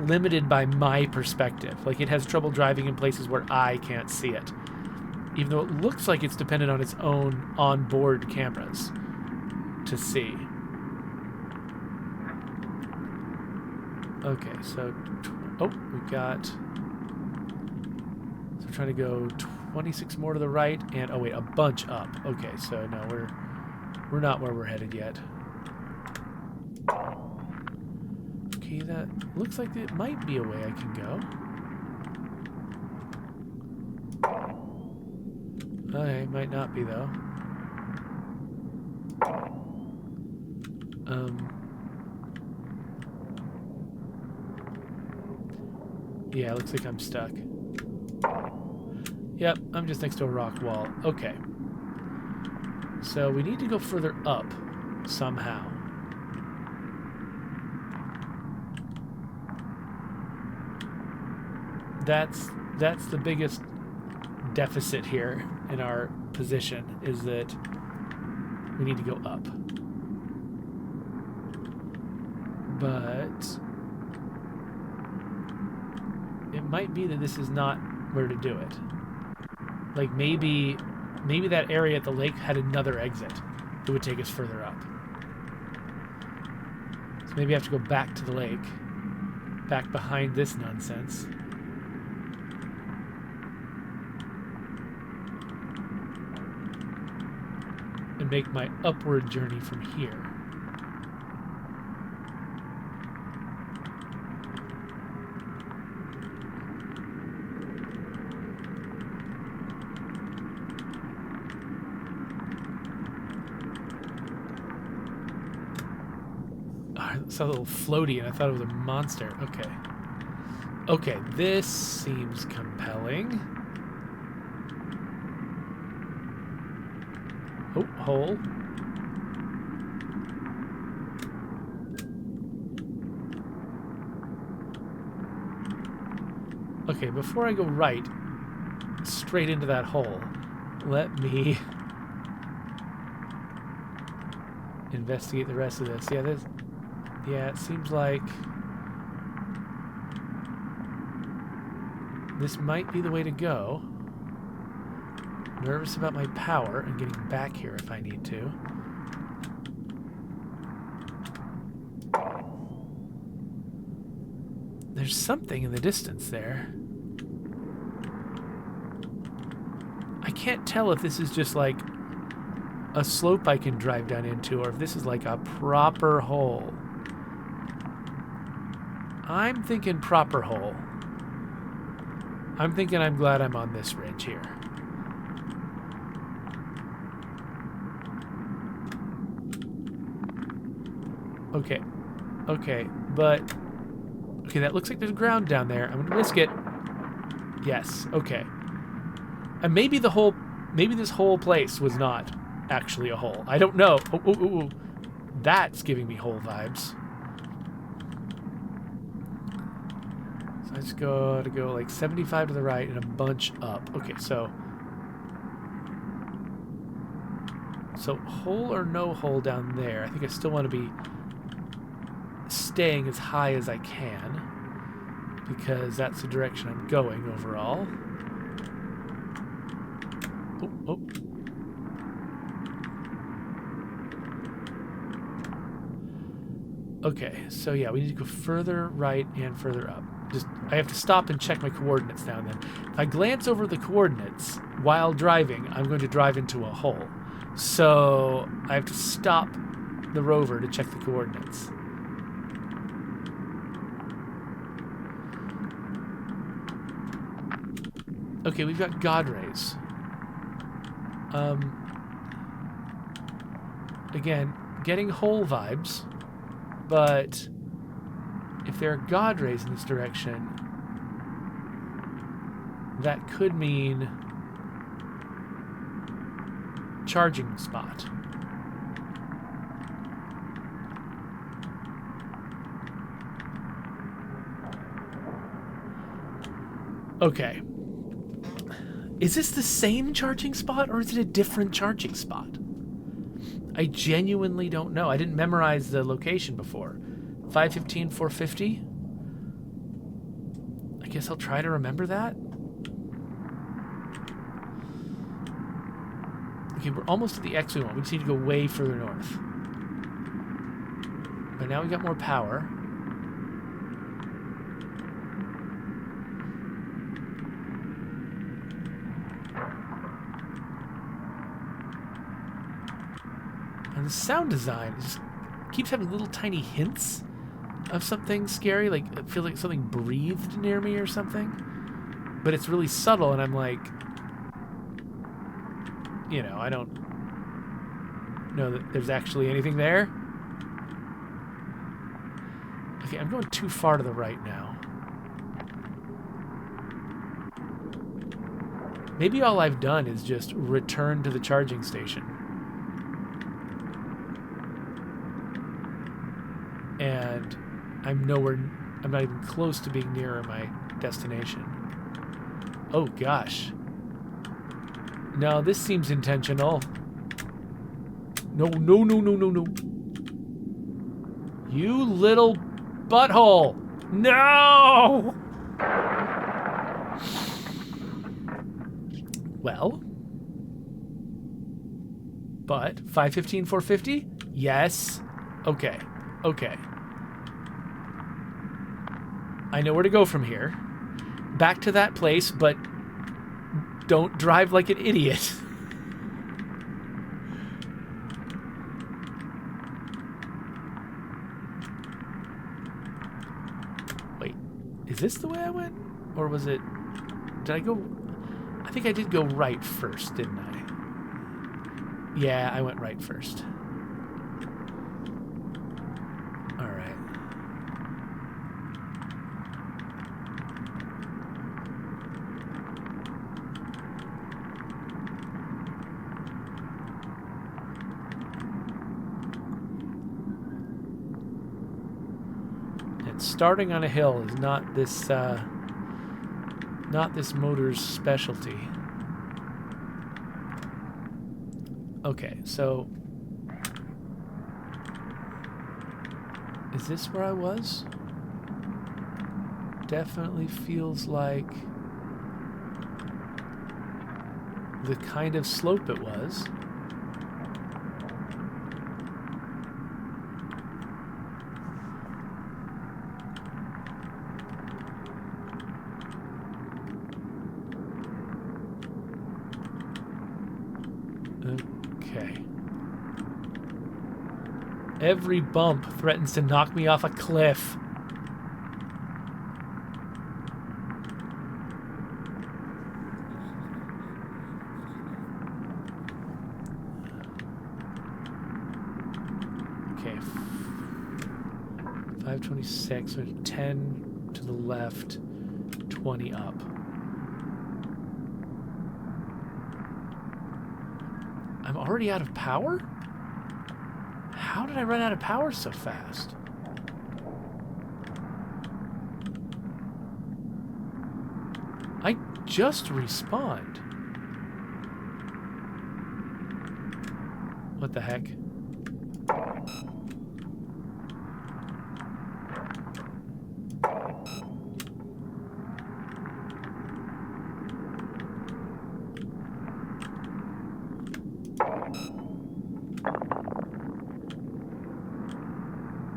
limited by my perspective. Like, it has trouble driving in places where I can't see it. Even though it looks like it's dependent on its own onboard cameras to see. Okay, so... Oh, we got... So we're trying to go 26 more to the right, and... Oh, wait, a bunch up. Okay, so no, we're not where we're headed yet. Okay, that looks like it might be a way I can go. Okay, might not be, though. Yeah, looks like I'm stuck. Yep, I'm just next to a rock wall. Okay. So we need to go further up somehow. That's the biggest deficit here in our position, is that we need to go up. But it might be that this is not where to do it. Like, maybe that area at the lake had another exit that would take us further up. So maybe I have to go back to the lake, back behind this nonsense. And make my upward journey from here. Oh, it's a little floaty, and I thought it was a monster. Okay. Okay, this seems compelling. Oh, hole. Okay, before I go right, straight into that hole, let me investigate the rest of this. Yeah, it seems like this might be the way to go. Nervous about my power and getting back here if I need to. There's something in the distance there. I can't tell if this is just like a slope I can drive down into, or if this is like a proper hole. I'm thinking proper hole. I'm thinking I'm glad I'm on this ridge here. Okay. Okay, but... Okay, that looks like there's ground down there. I'm gonna risk it. Yes, okay. And maybe the whole... Maybe this whole place was not actually a hole. I don't know. Oh. That's giving me hole vibes. So I just gotta go like 75 to the right and a bunch up. Okay, so... So, hole or no hole down there. I think I still want to be staying as high as I can, because that's the direction I'm going overall. Oh. Okay, so yeah, we need to go further right and further up. I have to stop and check my coordinates now and then. If I glance over the coordinates while driving, I'm going to drive into a hole. So I have to stop the rover to check the coordinates. Okay, we've got God rays. Again, getting hole vibes, but if there are God rays in this direction, that could mean charging spot. Okay. Is this the same charging spot or is it a different charging spot? I genuinely don't know. I didn't memorize the location before. 515, 450? I guess I'll try to remember that. Okay, we're almost at the X we want. We just need to go way further north. But now we got more power. And the sound design just keeps having little tiny hints of something scary. Like, it feels like something breathed near me or something. But it's really subtle, and I'm like, you know, I don't know that there's actually anything there. Okay, I'm going too far to the right now. Maybe all I've done is just return to the charging station. And I'm not even close to being nearer my destination. Oh gosh. No, this seems intentional. No, no, no, no, no, no. You little butthole. No! Well. But 515, 450? Yes. Okay. Okay. I know where to go from here. Back to that place, but don't drive like an idiot. Wait, is this the way I went? Or was it... Did I go... I think I did go right first, didn't I? Yeah, I went right first. Alright. And starting on a hill is not this motor's specialty. Okay, so is this where I was? Definitely feels like the kind of slope it was. Okay. Every bump threatens to knock me off a cliff. Okay. 526, 10 to the left, 20 up. I'm already out of power? How did I run out of power so fast? I just respawned. What the heck?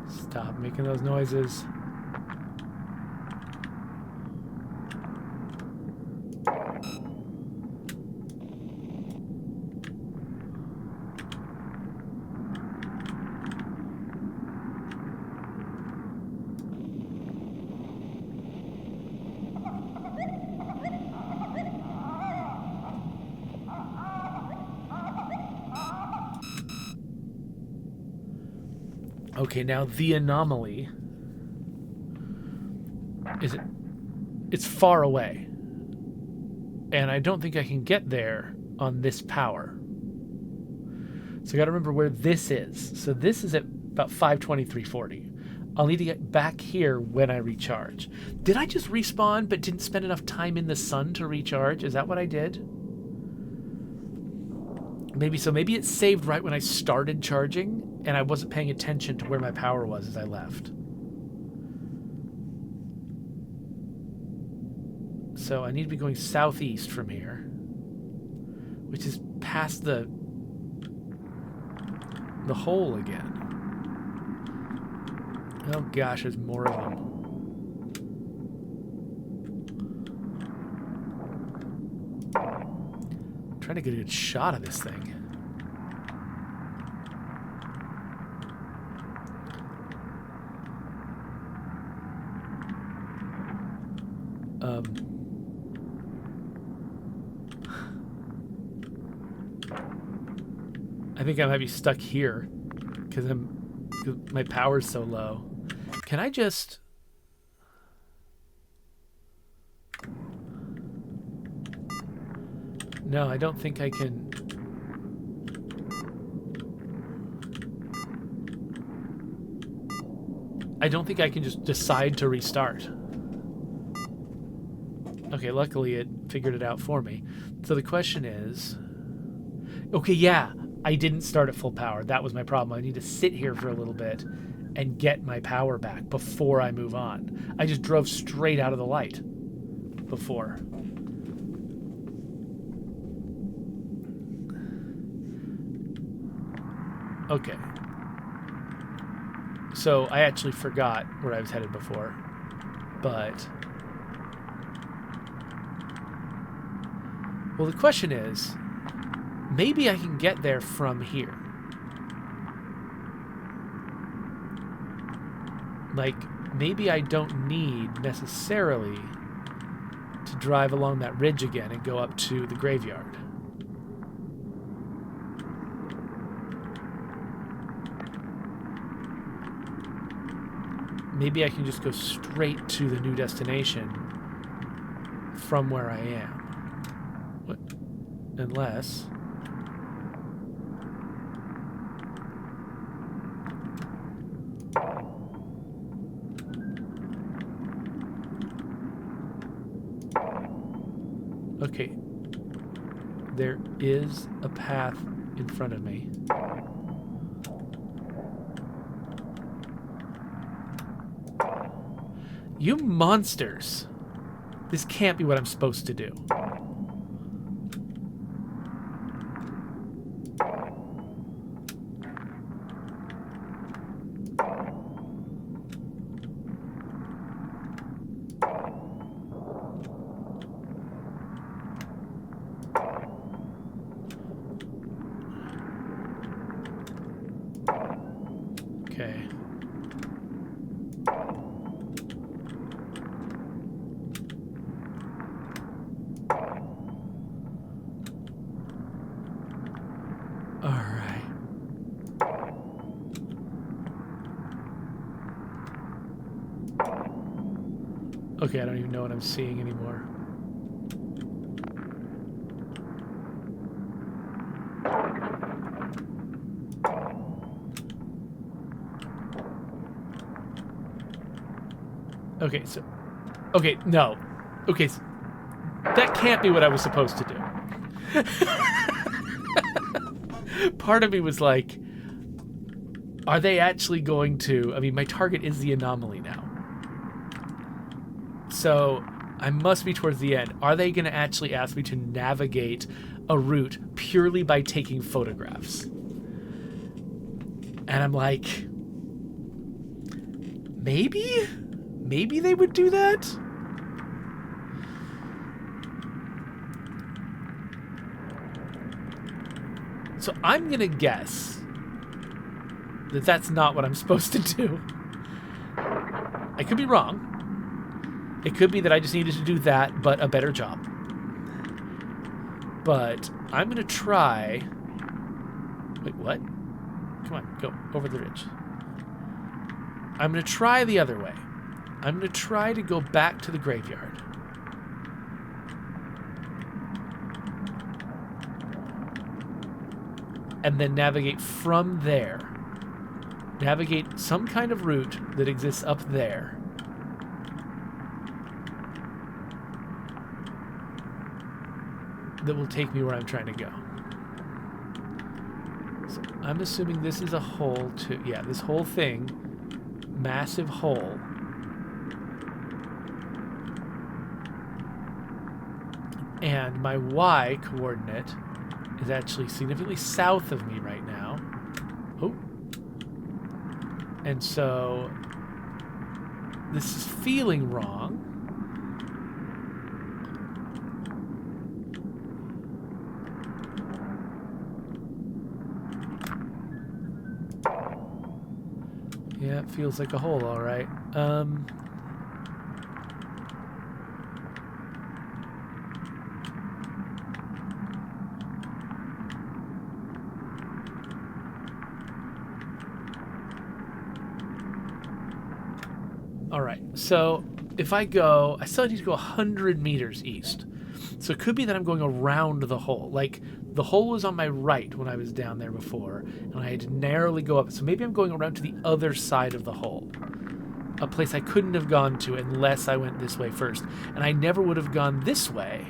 Stop making those noises. Okay, now the anomaly is it's far away. And I don't think I can get there on this power. So I got to remember where this is. So this is at about 523.40. I'll need to get back here when I recharge. Did I just respawn but didn't spend enough time in the sun to recharge? Is that what I did? Maybe so. Maybe it saved right when I started charging and I wasn't paying attention to where my power was as I left. So I need to be going southeast from here, which is past the hole again. Oh gosh, there's more of them. I'm trying to get a good shot of this thing. I think I might be stuck here because my power's so low. Can I just... No, I don't think I can... I don't think I can just decide to restart. Okay, luckily it figured it out for me. So the question is... Okay, yeah, I didn't start at full power. That was my problem. I need to sit here for a little bit and get my power back before I move on. I just drove straight out of the light before. Okay. So I actually forgot where I was headed before, but... Well, the question is, maybe I can get there from here. Like, maybe I don't need necessarily to drive along that ridge again and go up to the graveyard. Maybe I can just go straight to the new destination from where I am. What? Unless... Okay, there is a path in front of me. You monsters! This can't be what I'm supposed to do. Okay. All right. Okay, I don't even know what I'm seeing anymore. Okay, so... Okay, no. Okay, so that can't be what I was supposed to do. Part of me was like, are they actually going to... I mean, my target is the anomaly now. So I must be towards the end. Are they going to actually ask me to navigate a route purely by taking photographs? And I'm like, maybe? Maybe they would do that? So I'm going to guess that that's not what I'm supposed to do. I could be wrong. It could be that I just needed to do that, but a better job. But I'm going to try... Wait, what? Come on, go over the ridge. I'm going to try the other way. I'm going to try to go back to the graveyard. and then navigate from there. Navigate some kind of route that exists up there. That will take me where I'm trying to go. So I'm assuming this is a hole too. Yeah, this whole thing, massive hole. And my Y coordinate is actually significantly south of me right now. Oh. And so this is feeling wrong. Yeah, it feels like a hole, all right. All right, so if I go, I still need to go 100 meters east. So it could be that I'm going around the hole. Like, the hole was on my right when I was down there before, and I had to narrowly go up. So maybe I'm going around to the other side of the hole. A place I couldn't have gone to unless I went this way first. And I never would have gone this way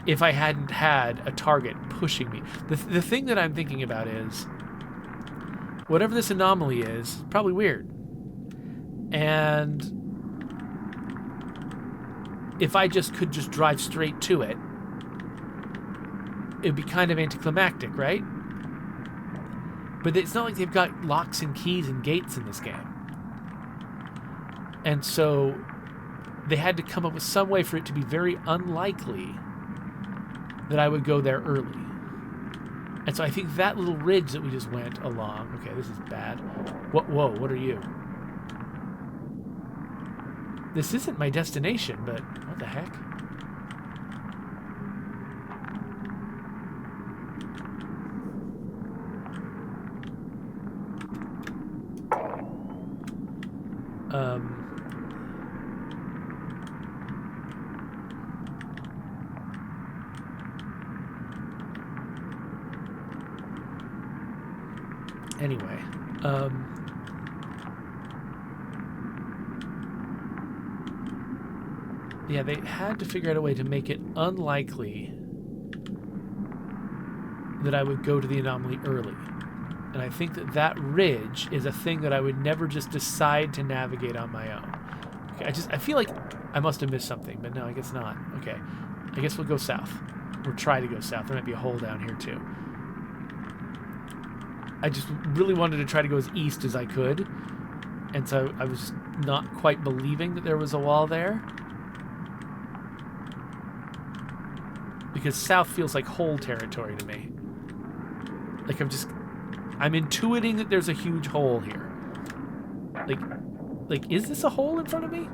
if I hadn't had a target pushing me. The thing that I'm thinking about is, whatever this anomaly is, probably weird. And if I could just drive straight to it, it'd be kind of anticlimactic, right? But it's not like they've got locks and keys and gates in this game. And so they had to come up with some way for it to be very unlikely that I would go there early. And so I think that little ridge that we just went along... Okay, this is bad. Whoa, what are you? This isn't my destination, but what the heck? Anyway, yeah, they had to figure out a way to make it unlikely that I would go to the anomaly early. And I think that that ridge is a thing that I would never just decide to navigate on my own. Okay, I feel like I must have missed something, but no, I guess not. Okay, I guess we'll go south. Or try to go south. There might be a hole down here too. I just really wanted to try to go as east as I could. And so I was not quite believing that there was a wall there. Because south feels like hole territory to me. Like I'm intuiting that there's a huge hole here. Like, is this a hole in front of me?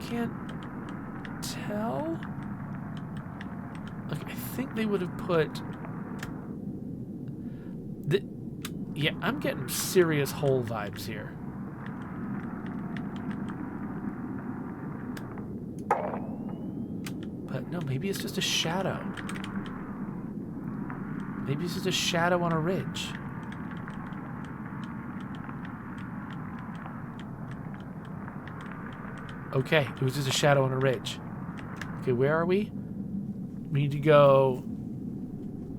Can't tell. Like, I think they would have put... Yeah, I'm getting serious hole vibes here. But no, maybe it's just a shadow. Maybe it's just a shadow on a ridge. Okay, it was just a shadow on a ridge. Okay, where are we? We need to go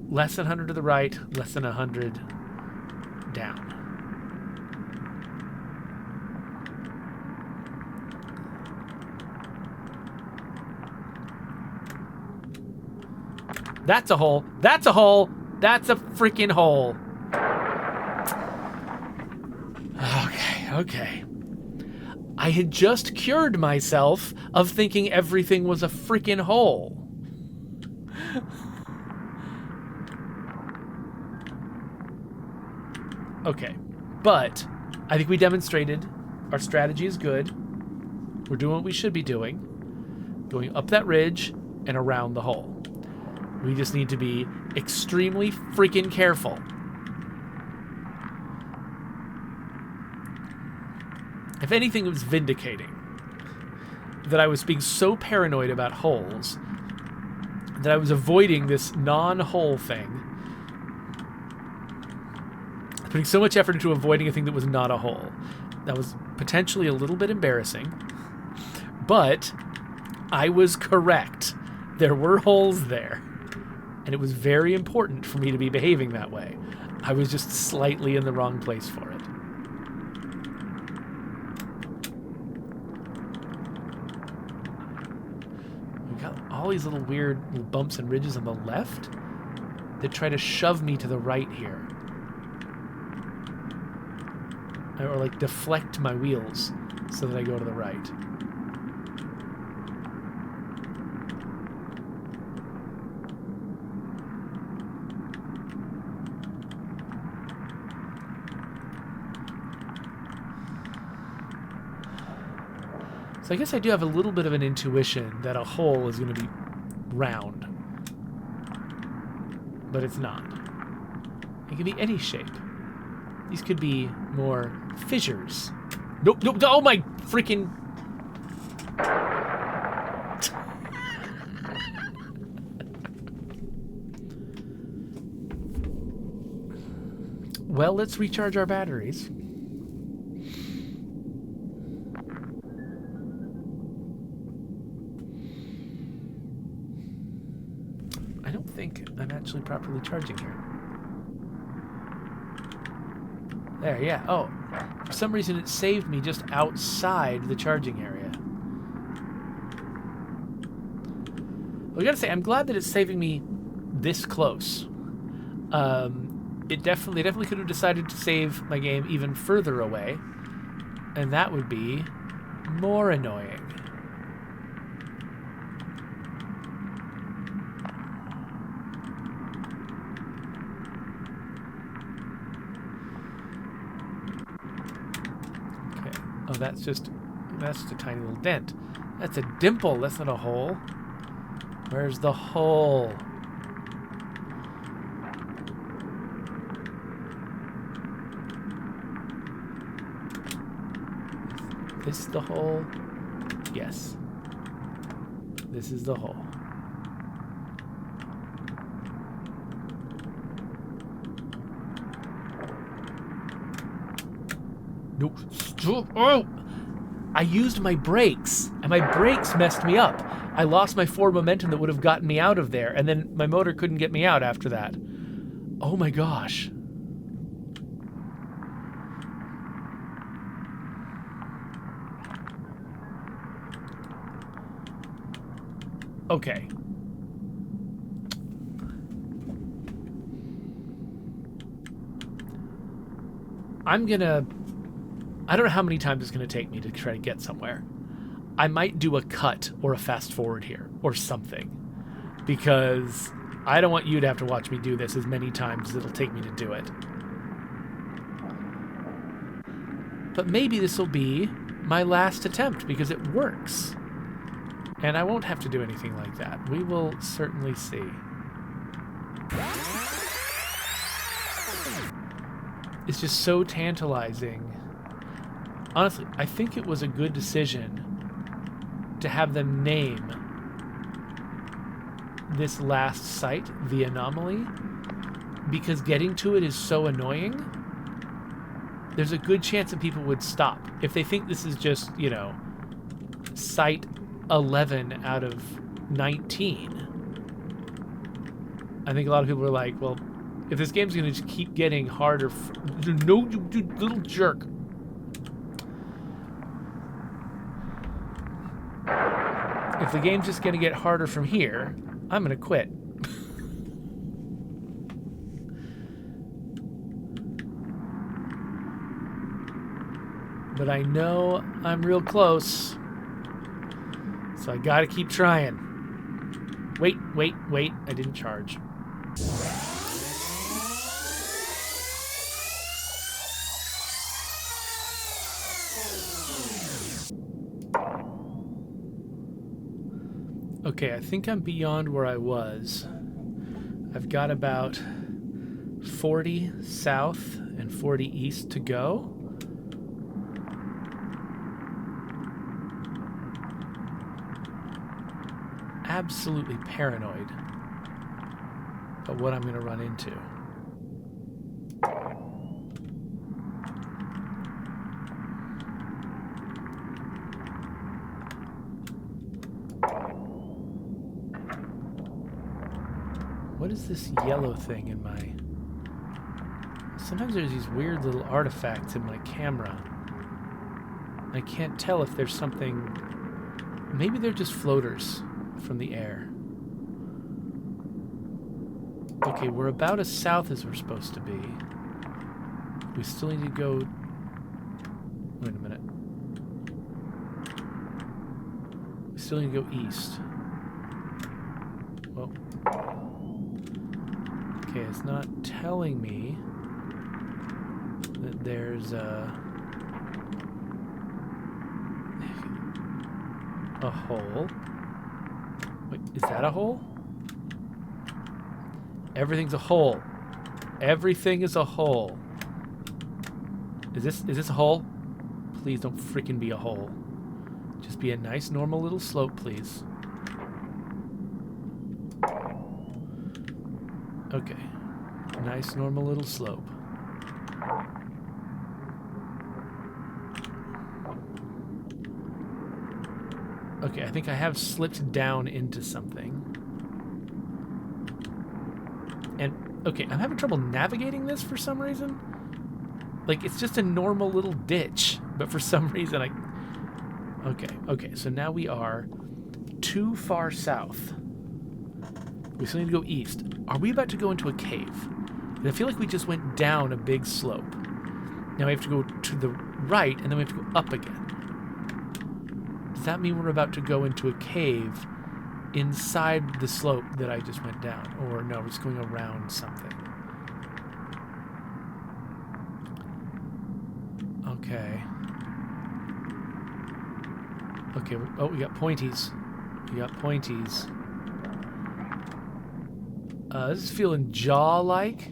less than 100 to the right, less than 100 down. That's a hole. That's a hole. That's a freaking hole. Okay. I had just cured myself of thinking everything was a freaking hole. Okay, but I think we demonstrated our strategy is good. We're doing what we should be doing. Going up that ridge and around the hole. We just need to be extremely freaking careful. If anything, it was vindicating that I was being so paranoid about holes that I was avoiding this non-hole thing. Putting so much effort into avoiding a thing that was not a hole. That was potentially a little bit embarrassing. But I was correct. There were holes there. And it was very important for me to be behaving that way. I was just slightly in the wrong place for it. We got all these little weird little bumps and ridges on the left that try to shove me to the right here. Or like deflect my wheels so that I go to the right. So I guess I do have a little bit of an intuition that a hole is going to be round. But it's not. It can be any shape. These could be more fissures. Nope, nope, oh my freaking... Well, let's recharge our batteries. I don't think I'm actually properly charging here. There, yeah. Oh, for some reason it saved me just outside the charging area. Well, I gotta say, I'm glad that it's saving me this close. It definitely could have decided to save my game even further away, and that would be more annoying. Oh, that's just a tiny little dent. That's a dimple. That's not a hole. Where's the hole? This the hole? Yes. This is the hole. Nope. Oh! I used my brakes, and my brakes messed me up. I lost my forward momentum that would have gotten me out of there, and then my motor couldn't get me out after that. Oh my gosh. Okay. I don't know how many times it's going to take me to try to get somewhere. I might do a cut or a fast forward here or something, because I don't want you to have to watch me do this as many times as it'll take me to do it. But maybe this will be my last attempt because it works. And I won't have to do anything like that. We will certainly see. It's just so tantalizing. Honestly, I think it was a good decision to have them name this last site the Anomaly, because getting to it is so annoying. There's a good chance that people would stop. If they think this is just, you know, site 11 out of 19, I think a lot of people are like, well, if this game's going to keep getting harder... No, you little jerk. If the game's just going to get harder from here, I'm going to quit. But I know I'm real close, so I got to keep trying. Wait, I didn't charge. Okay, I think I'm beyond where I was. I've got about 40 south and 40 east to go. absolutely paranoid about what I'm going to run into. What is this yellow thing in my... Sometimes there's these weird little artifacts in my camera. I can't tell if there's something... Maybe they're just floaters from the air. Okay, we're about as south as we're supposed to be. We still need to go... Wait a minute. We still need to go east. Well... Okay, it's not telling me that there's a hole. Wait, is that a hole? Everything's a hole. Everything is a hole. Is this a hole? Please don't freaking be a hole. Just be a nice normal little slope, please. Okay. Nice normal little slope. Okay, I think I have slipped down into something. And, okay, I'm having trouble navigating this for some reason. Like, it's just a normal little ditch, but for some reason I... Okay, so now we are too far south. We still need to go east. Are we about to go into a cave? I feel like we just went down a big slope. Now we have to go to the right, and then we have to go up again. Does that mean we're about to go into a cave inside the slope that I just went down? Or no, we're just going around something. Okay. Okay, oh, we got pointies. We got pointies. This is feeling jaw-like.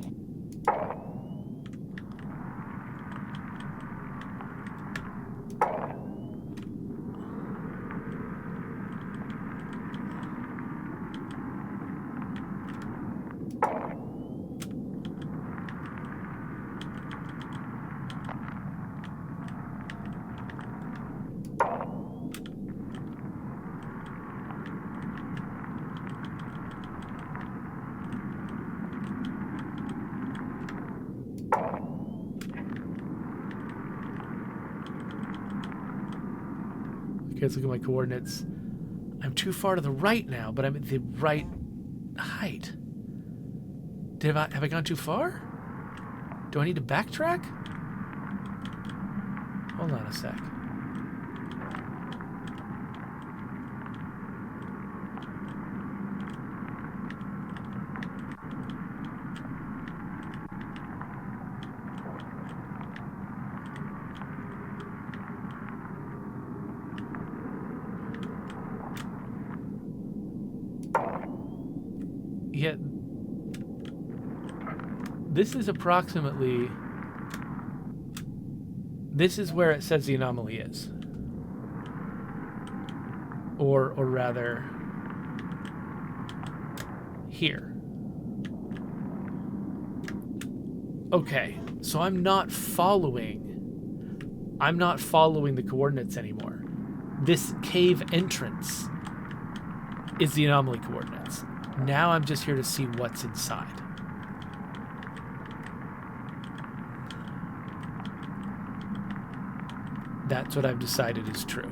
Okay, let's look at my coordinates. I'm too far to the right now, but I'm at the right height. Have I gone too far? Do I need to backtrack? Hold on a sec. Yeah, this is approximately... This is where it says the anomaly is. Or rather... Here. Okay, so I'm not following the coordinates anymore. This cave entrance is the anomaly coordinates. Now I'm just here to see what's inside. That's what I've decided is true.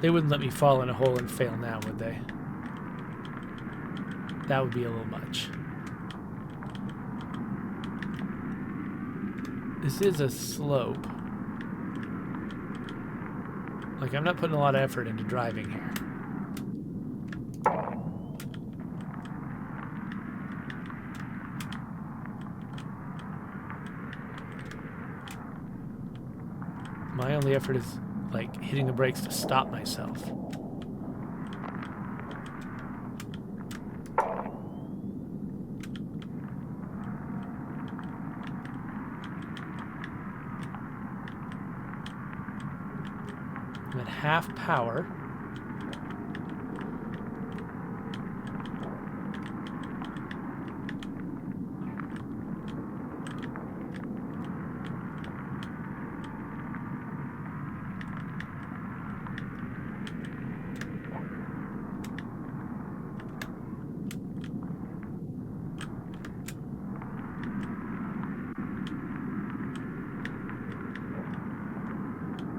They wouldn't let me fall in a hole and fail now, would they? That would be a little much. This is a slope. Like, I'm not putting a lot of effort into driving here. My only effort is, like, hitting the brakes to stop myself. I'm at half power.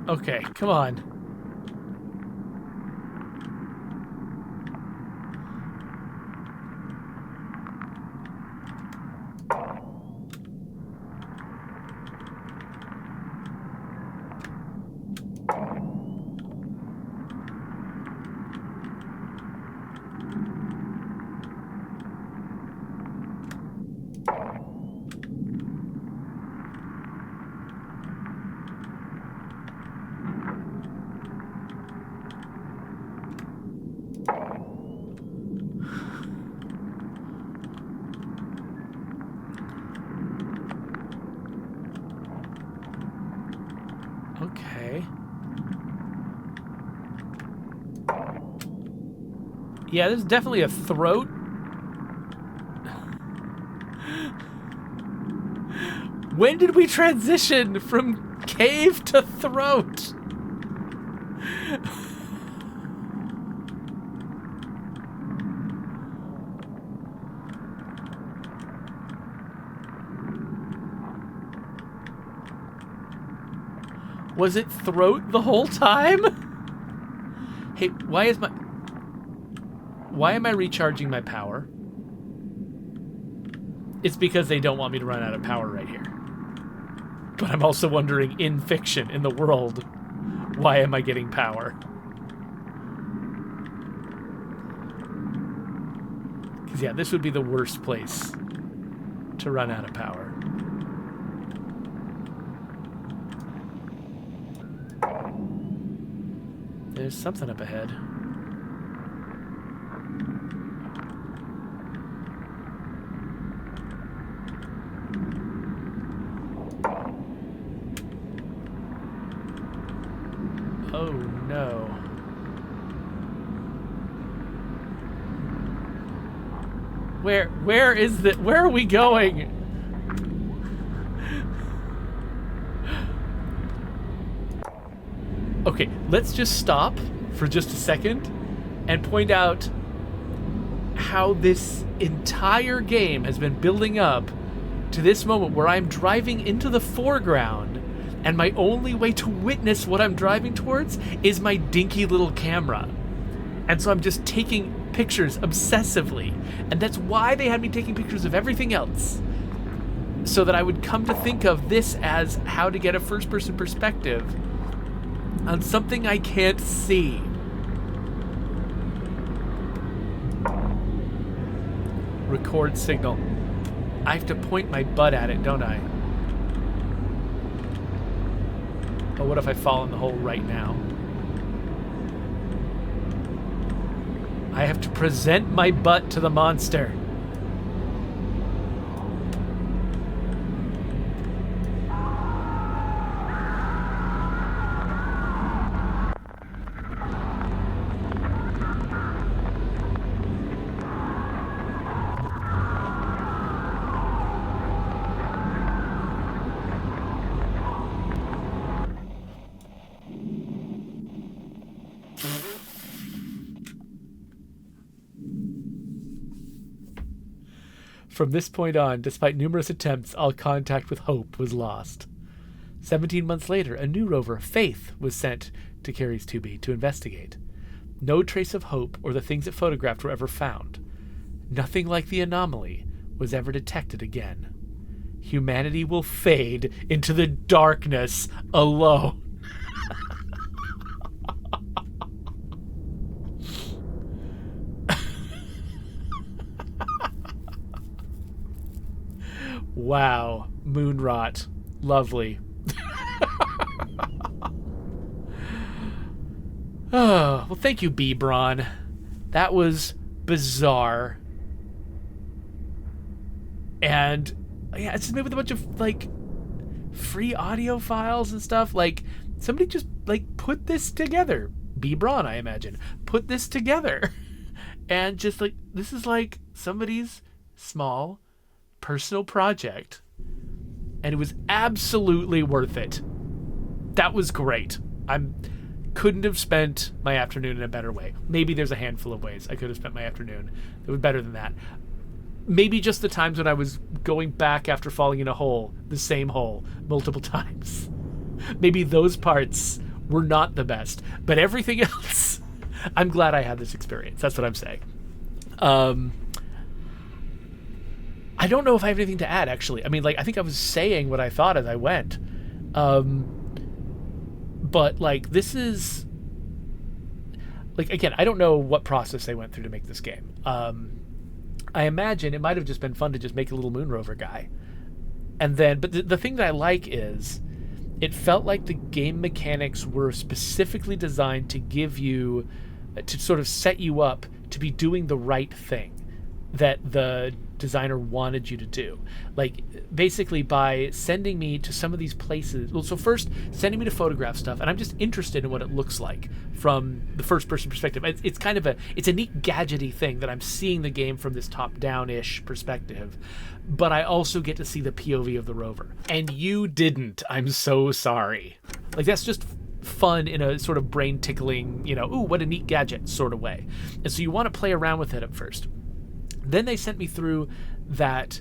Okay, come on. Okay. Yeah, there's definitely a throat. When did we transition from cave to throat? Was it throat the whole time? Hey, why am I recharging my power? It's because they don't want me to run out of power right here. But I'm also wondering, in fiction, in the world, why am I getting power? Because, yeah, this would be the worst place to run out of power. There's something up ahead. Oh no. Where is the, where are we going? Okay, let's just stop for just a second and point out how this entire game has been building up to this moment where I'm driving into the foreground and my only way to witness what I'm driving towards is my dinky little camera. And so I'm just taking pictures obsessively. And that's why they had me taking pictures of everything else. So that I would come to think of this as how to get a first-person perspective on something I can't see. Record signal. I have to point my butt at it, don't I? Oh, what if I fall in the hole right now? I have to present my butt to the monster. From this point on, despite numerous attempts, all contact with Hope was lost. 17 months later, a new rover, Faith, was sent to Carries 2B to investigate. No trace of Hope or the things it photographed were ever found. Nothing like the anomaly was ever detected again. Humanity will fade into the darkness alone. Wow, MOONROT. Lovely. Oh, well, thank you, B. Braun. That was bizarre. And yeah, it's made with a bunch of like free audio files and stuff. Like, somebody just like put this together. B. Braun, I imagine, put this together. And just like, this is like somebody's small personal project. And it was absolutely worth it. That was great. Couldn't have spent my afternoon in a better way. Maybe there's a handful of ways I could have spent my afternoon that was better than that. Maybe just the times when I was going back after falling in a hole, the same hole, multiple times. Maybe those parts were not the best. But everything else, I'm glad I had this experience. That's what I'm saying. I don't know if I have anything to add, actually. I mean, like, I think I was saying what I thought as I went. But, like, this is... Like, again, I don't know what process they went through to make this game. I imagine it might have just been fun to just make a little moon rover guy. And then... But the thing that I like is... It felt like the game mechanics were specifically designed to give you... To sort of set you up to be doing the right thing that the designer wanted you to do. Like, basically by sending me to some of these places. Well, so first sending me to photograph stuff, and I'm just interested in what it looks like from the first person perspective. It's kind of it's a neat gadgety thing that I'm seeing the game from this top down-ish perspective, but I also get to see the POV of the rover. And you didn't. I'm so sorry. Like, that's just fun in a sort of brain tickling, ooh, what a neat gadget sort of way. And so you want to play around with it at first. Then they sent me through that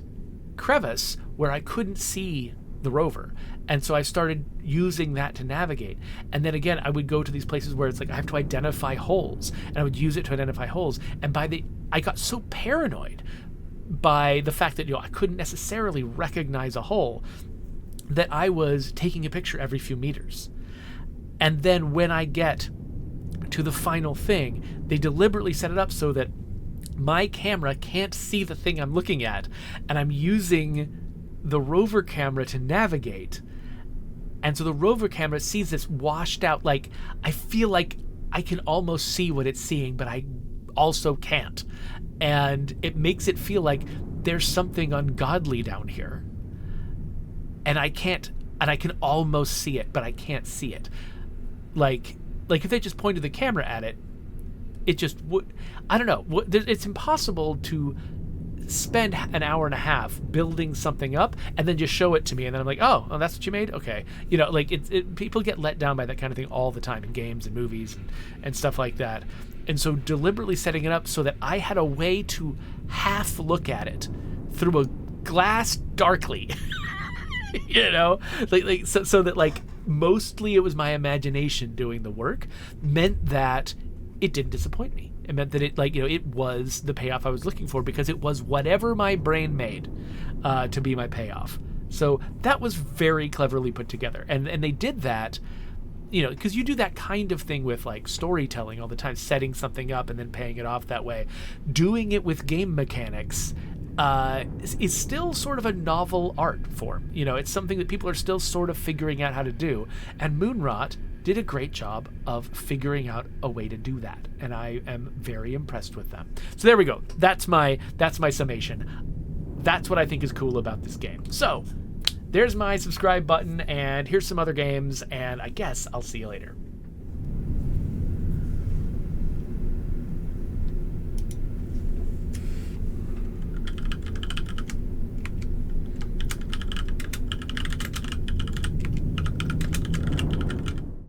crevice where I couldn't see the rover. And so I started using that to navigate. And then again, I would go to these places where it's like I have to identify holes. And I would use it to identify holes. And I got so paranoid by the fact that, I couldn't necessarily recognize a hole that I was taking a picture every few meters. And then when I get to the final thing, they deliberately set it up so that my camera can't see the thing I'm looking at, and I'm using the rover camera to navigate. And so the rover camera sees this washed out, like, I feel like I can almost see what it's seeing, but I also can't. And it makes it feel like there's something ungodly down here. And I can't, and I can almost see it, but I can't see it. Like if they just pointed the camera at it, it just would, I don't know. It's impossible to spend an hour and a half building something up and then just show it to me, and then I'm like, oh, that's what you made? Okay. People get let down by that kind of thing all the time in games and movies and stuff like that. And so deliberately setting it up so that I had a way to half look at it through a glass darkly, so that, like, mostly it was my imagination doing the work, meant that it didn't disappoint me. It meant that it was the payoff I was looking for, because it was whatever my brain made to be my payoff. So that was very cleverly put together. And they did that, because you do that kind of thing with, like, storytelling all the time, setting something up and then paying it off that way. Doing it with game mechanics is still sort of a novel art form. It's something that people are still sort of figuring out how to do. And MOONROT did a great job of figuring out a way to do that, and I am very impressed with them. So there we go. That's my summation. That's what I think is cool about this game. So there's my subscribe button, and here's some other games, and I guess I'll see you later.